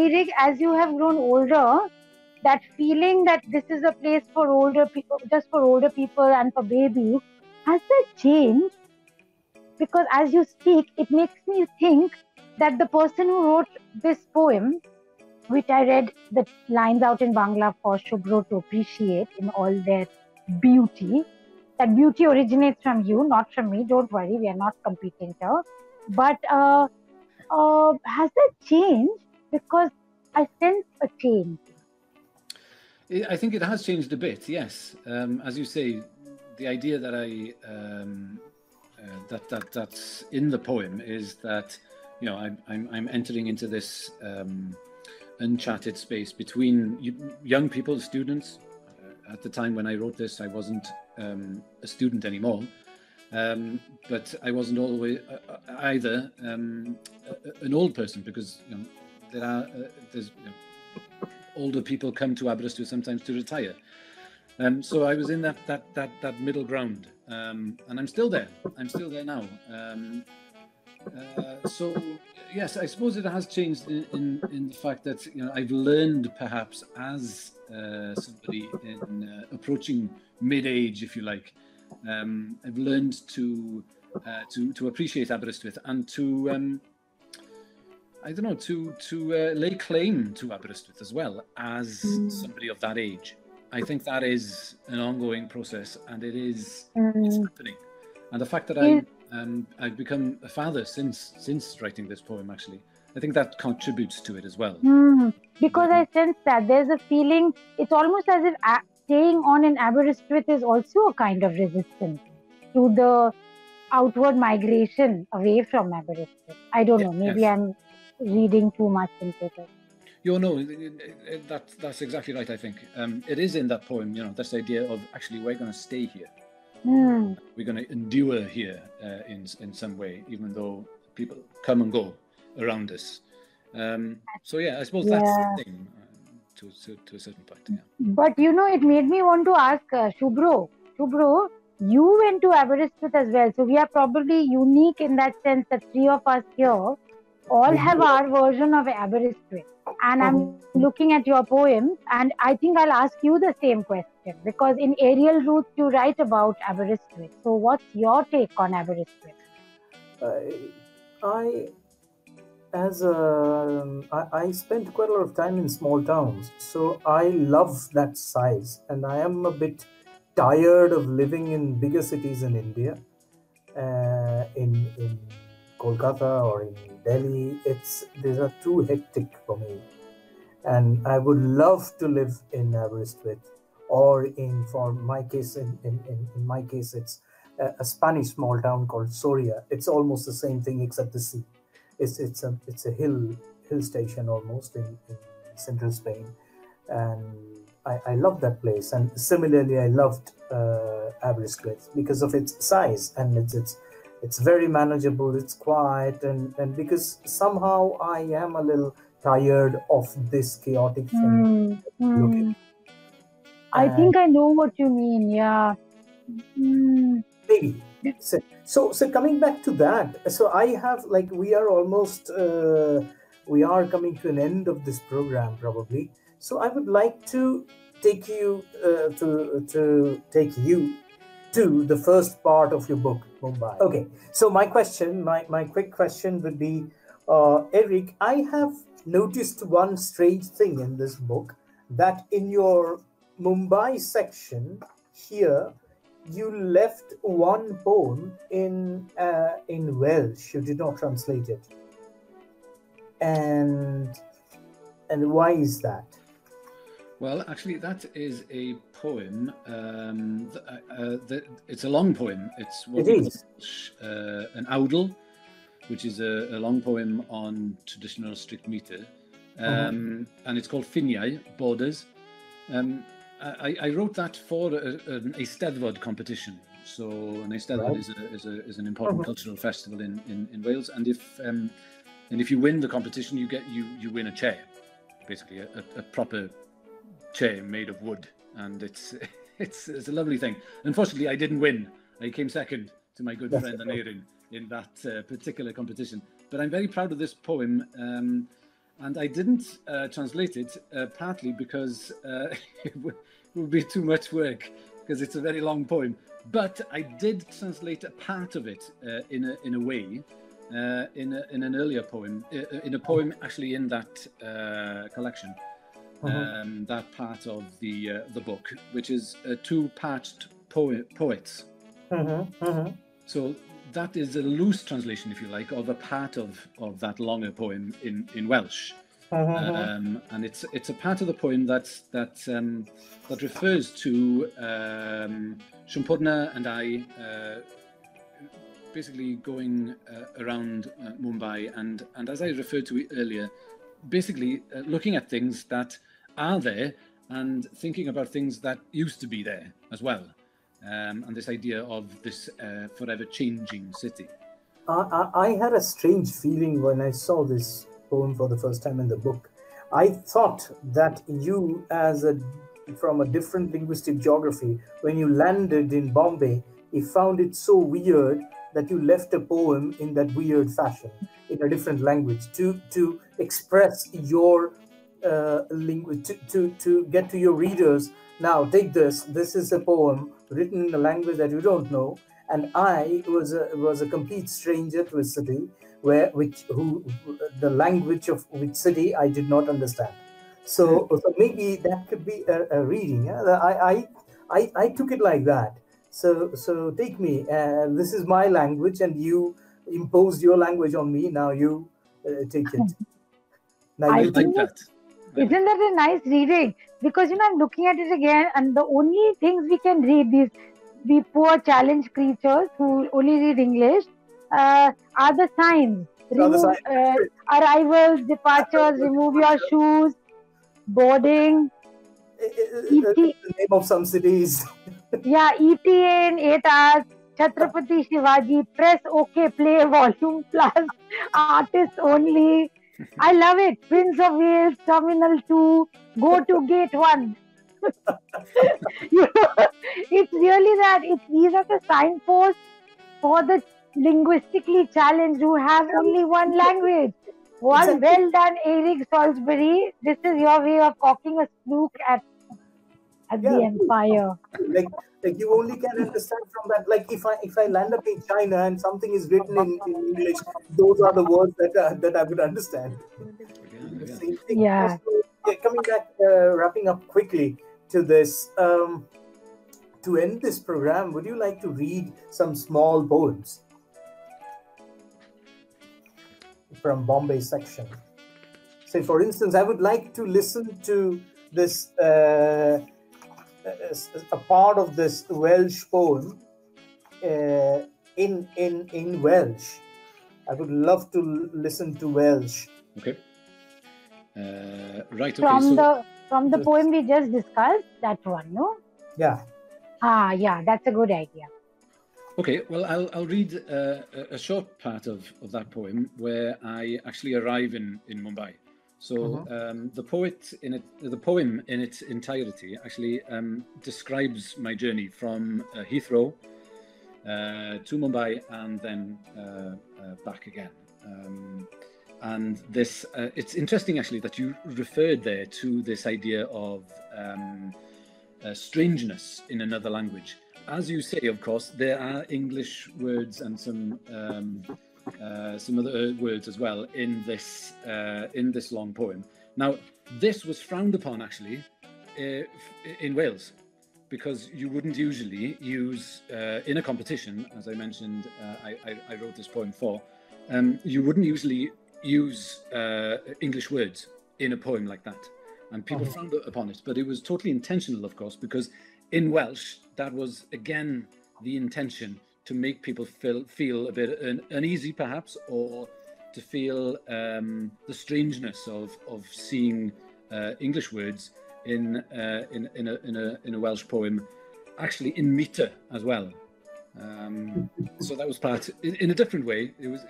Eurig, as you have grown older, that feeling that this is a place for older people, just for older people and for babies, has that changed? Because as you speak, it makes me think that the person who wrote this poem, which I read the lines out in Bangla for Subhro to appreciate in all their beauty. That beauty originates from you, not from me. Don't worry, we are not competing here. But has that changed? Because I sense a change. I think it has changed a bit, yes. As you say, the idea that that's in the poem is that I'm entering into this uncharted space between young people, students. At the time when I wrote this, I wasn't a student anymore, but I wasn't always either an old person, because there's older people come to Aberystwyth sometimes to retire. So I was in that middle ground, and I'm still there. I'm still there now. So yes, I suppose it has changed in the fact that I've learned, perhaps as somebody in approaching mid-age, if you like, I've learned to appreciate Aberystwyth and to lay claim to Aberystwyth as well as somebody of that age. I think that is an ongoing process, and it's happening. And the fact that I've become a father since writing this poem, actually, I think that contributes to it as well. Because I sense that there's a feeling, it's almost as if staying on in Aberystwyth is also a kind of resistance to the outward migration away from Aberystwyth. I don't know, maybe I'm reading too much into it. That's exactly right, I think. It is in that poem, this idea of actually we're going to stay here. We're going to endure here in some way, even though people come and go around us. So yeah, I suppose that's the thing to a certain point. Yeah. But it made me want to ask Subhro, you went to Aberystwyth as well, so we are probably unique in that sense that three of us here all have our version of Aberystwyth. And I'm looking at your poem, and I think I'll ask you the same question, because in Aerial Roots you write about Aberystwyth. So what's your take on Aberystwyth? I spent quite a lot of time in small towns, so I love that size, and I am a bit tired of living in bigger cities in India, in Kolkata or in Delhi. These are too hectic for me, and I would love to live in Aberystwyth, or for my case, in my case, it's a Spanish small town called Soria. It's almost the same thing except the sea. It's a hill station almost in central Spain, and I love that place. And similarly, I loved Aberystwyth because of its size, and it's very manageable. It's quiet, and because somehow I am a little tired of this chaotic thing. I think I know what you mean. Yeah. Maybe. So coming back to that, so I have, like, we are almost we are coming to an end of this program probably. So I would like to take you to the first part of your book, Mumbai. Okay. So my quick question would be, Eurig, I have noticed one strange thing in this book, that in your Mumbai section here, you left one poem in Welsh. You did not translate it, and why is that? Well, actually, that is a poem. It's a long poem. It's what we call an awdl, which is a long poem on traditional strict meter, and it's called Ffiniau, Borders. I wrote that for an Eisteddfod competition. So an Eisteddfod is an important cultural festival in Wales, and if you win the competition, you win a chair, basically a proper chair made of wood, and it's a lovely thing. Unfortunately, I didn't win. I came second to my good friend Aneurin in that particular competition. But I'm very proud of this poem. And I didn't translate it, partly because it would be too much work, because it's a very long poem. But I did translate a part of it in a way, in an earlier poem, in a poem actually in that collection, that part of the book, which is two parched poets. So that is a loose translation, if you like, of a part of that longer poem in Welsh, and it's a part of the poem that refers to Sampurna and I basically going around Mumbai, and as I referred to it earlier, basically looking at things that are there and thinking about things that used to be there as well. And this idea of this forever changing city. I had a strange feeling when I saw this poem for the first time in the book. I thought that you, from a different linguistic geography, when you landed in Bombay, you found it so weird that you left a poem in that weird fashion, in a different language, to express your language, to get to your readers. Now, take this. This is a poem written in a language that you don't know, and I was a complete stranger to a city the language of which city I did not understand. So maybe that could be a reading. I took it like that. So take me. This is my language, and you imposed your language on me. Now you take it. Now you think that. Isn't that a nice reading? Because I'm looking at it again, and the only things we can read, the poor challenged creatures who only read English, are the signs. Remove arrivals, departures, remove your shoes, boarding. The name of some cities. Yeah, ETA in 8 hours, Chhatrapati Shivaji, press OK, play volume plus, artist only. I love it. Prince of Wales, Terminal 2, go to Gate 1. It's really that. These are the signposts for the linguistically challenged who have only one language. Well done, Eurig Salisbury. This is your way of cocking a spook at the empire. Like you only can understand from that. Like if I land up in China and something is written in English, those are the words that I would understand. Same thing. Yeah. Also, coming back, wrapping up quickly to this. to end this program, would you like to read some small poems from Bombay section? Say, for instance, I would like to listen to this, a part of this Welsh poem in Welsh. I would love to listen to Welsh. Okay. Right. Okay. From the poem we just discussed, that one, no? Yeah. Yeah, that's a good idea. Okay, well, I'll read a short part of that poem where I actually arrive in Mumbai. So the poem in its entirety actually describes my journey from Heathrow to Mumbai and then back again. And this, it's interesting actually that you referred there to this idea of strangeness in another language. As you say, of course, there are English words and some other words as well in this long poem. Now, this was frowned upon actually in Wales, because you wouldn't usually use in a competition, as I mentioned, I wrote this poem for. You wouldn't usually use English words in a poem like that, and people frowned upon it. But it was totally intentional, of course, because in Welsh, that was again the intention, to make people feel a bit uneasy, perhaps, or to feel the strangeness of seeing English words in a Welsh poem, actually in meter as well. So that was part, in a different way. It was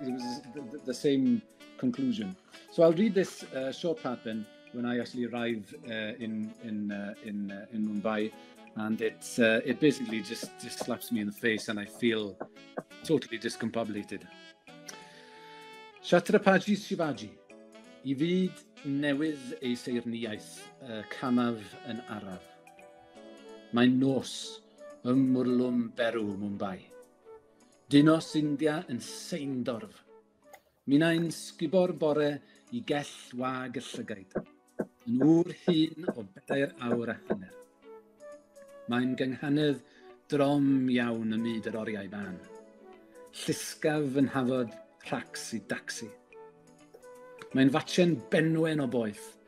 the same conclusion. So I'll read this short part then, when I actually arrive in Mumbai. And it basically just slaps me in the face, and I feel totally discombobulated. Chhatrapati Shivaji, I fyd newydd ei seirniaeth camaf yn araf. Mae'n nos ymwrlwm berw Mumbai. Dinos India yn seindorf. Mi'n sgubo'r bore I gell wag y llygaid. Yn ŵr hyn o 4 awr a hanner. Mae'n gynghanedd drom iawn ym myd yr oriau ban. Llusgaf yn hafod rhacs I dacsi. Mae'n fatchen benwen o boeth,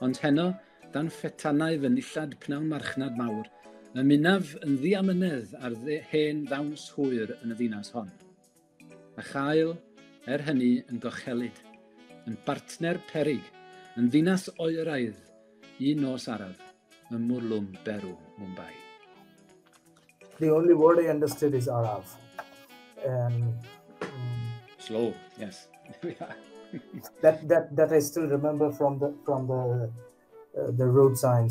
ond heno, dan ffetanau fy nillad pnawn marchnad mawr, y mynaf yn ddiamynedd ar hen ddawns hwyr yn y ddinas hon. A chael, hynny yn gochelyd, yn bartner perig, yn ddinas oeraidd, un nos araf, yn mwrlwm berw Mumbai. The only word I understood is Arav. Slow, yes. that I still remember from the road sign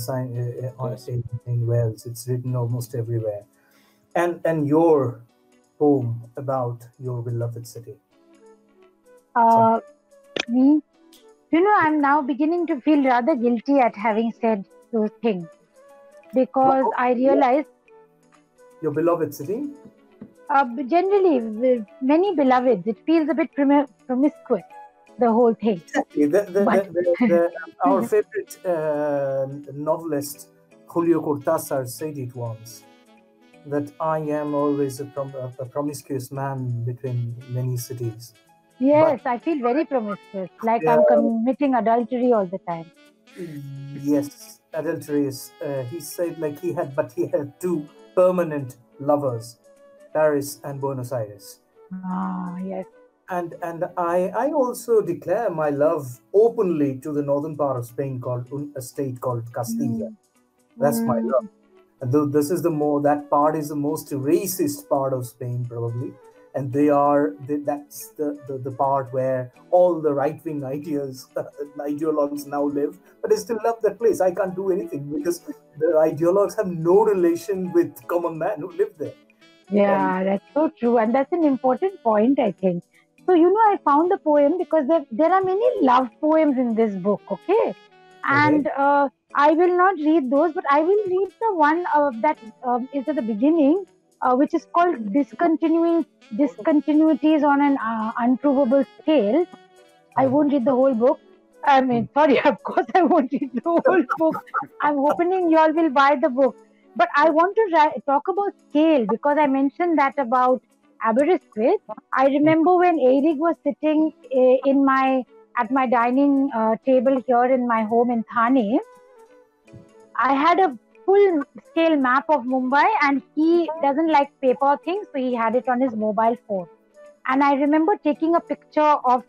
in Wales. It's written almost everywhere. And your poem about your beloved city. Me, I'm now beginning to feel rather guilty at having said those things, because I realized. Your beloved city? Generally, many beloveds. It feels a bit promiscuous, the whole thing. Exactly. Our favorite novelist, Julio Cortázar, said it once, that I am always a promiscuous man between many cities. Yes, but I feel very promiscuous, like I'm committing adultery all the time. Yes, adultery is, he said like he had 2 permanent lovers, Paris and Buenos Aires. Yes. And I also declare my love openly to the northern part of Spain, called a state called Castilla. That's my love. And though this is that part is the most racist part of Spain probably, and that's the part where all the right-wing ideologues now live. But I still love that place. I can't do anything because the ideologues have no relation with common man who live there. Yeah, that's so true. And that's an important point, I think. So, I found the poem because there are many love poems in this book, okay? And I will not read those, but I will read the one that is at the beginning, which is called Discontinuities on an Unprovable Scale. I won't read the whole book. Sorry, of course I won't read the whole book. I'm hoping you all will buy the book. But I want to talk about scale, because I mentioned that about Aberystwyth. I remember when Eurig was sitting at my dining table here in my home in Thane, I had a full scale map of Mumbai, and he doesn't like paper things, so he had it on his mobile phone. And I remember taking a picture of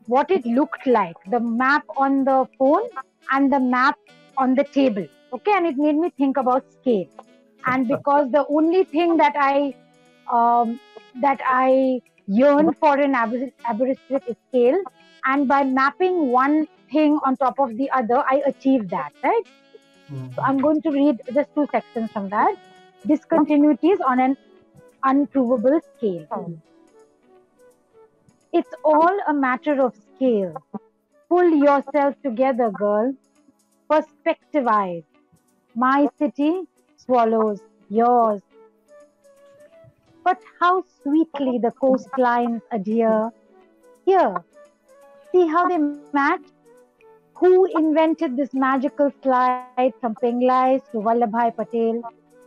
what it looked like, the map on the phone and the map on the table. Okay, and it made me think about scale. And because the only thing that I yearn for in Aberystwyth is scale, and by mapping one thing on top of the other, I achieved that, right? So I'm going to read just 2 sections from that. Discontinuities on an unprovable scale. It's all a matter of scale. Pull yourself together, girl. Perspectivize. My city swallows yours. But how sweetly the coastlines adhere. Here, see how they match? Who invented this magical slide from Penglais to Vallabhbhai Patel?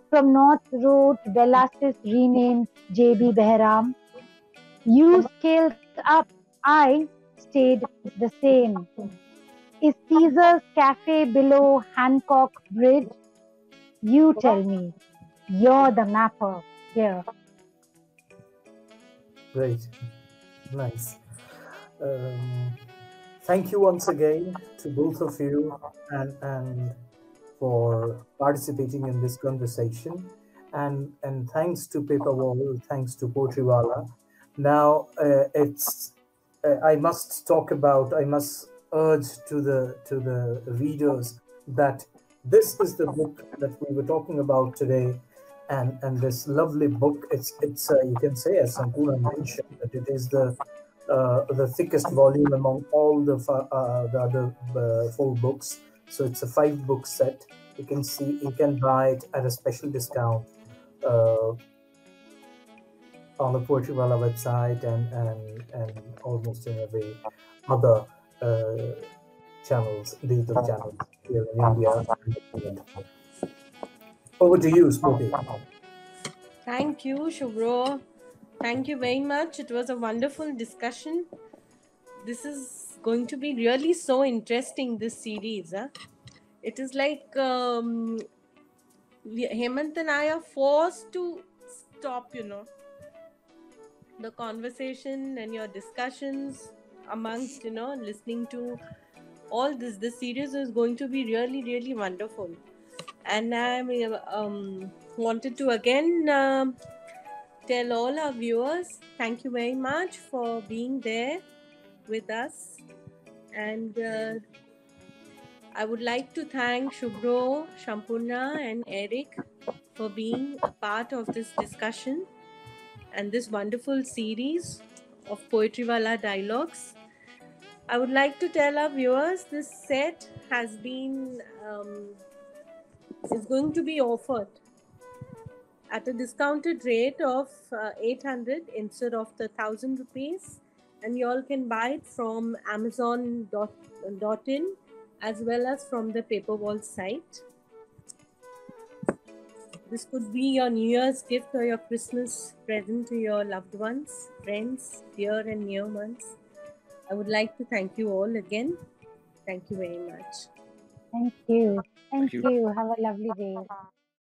From North Road to Belastis renamed J.B. Behram? You scaled up, I stayed the same. Is Caesar's Cafe below Hancock Bridge? You tell me. You're the mapper here. Great. Nice. Thank you once again to both of you and for participating in this conversation. And thanks to Paperwall, thanks to Poetrywala. Now I must urge to the readers that this is the book that we were talking about today, and this lovely book. It's you can say, as Sampurna mentioned, that it is the thickest volume among all the other 4 books. So it's a 5-book set. You can buy it at a special discount on the Poetrywala website and almost in every other digital channels here in India. Over to you, Smriti. Thank you, Subhro. Thank you very much. It was a wonderful discussion. This is going to be really so interesting, this series. Huh? It is like Hemant and I are forced to stop, the conversation and your discussions amongst, listening to all this. This series is going to be really, really wonderful. And I wanted to again tell all our viewers, thank you very much for being there with us. And I would like to thank Subhro, Sampurna and Eurig for being a part of this discussion and this wonderful series of Poetrywala Dialogues. I would like to tell our viewers this set has been is going to be offered at a discounted rate of 800 instead of the 1,000 rupees, and you all can buy it from Amazon.in as well as from the Paperwall site. This could be your New Year's gift or your Christmas present to your loved ones, friends, dear and near ones. I would like to thank you all again. Thank you very much. Thank you. Thank you. Have a lovely day.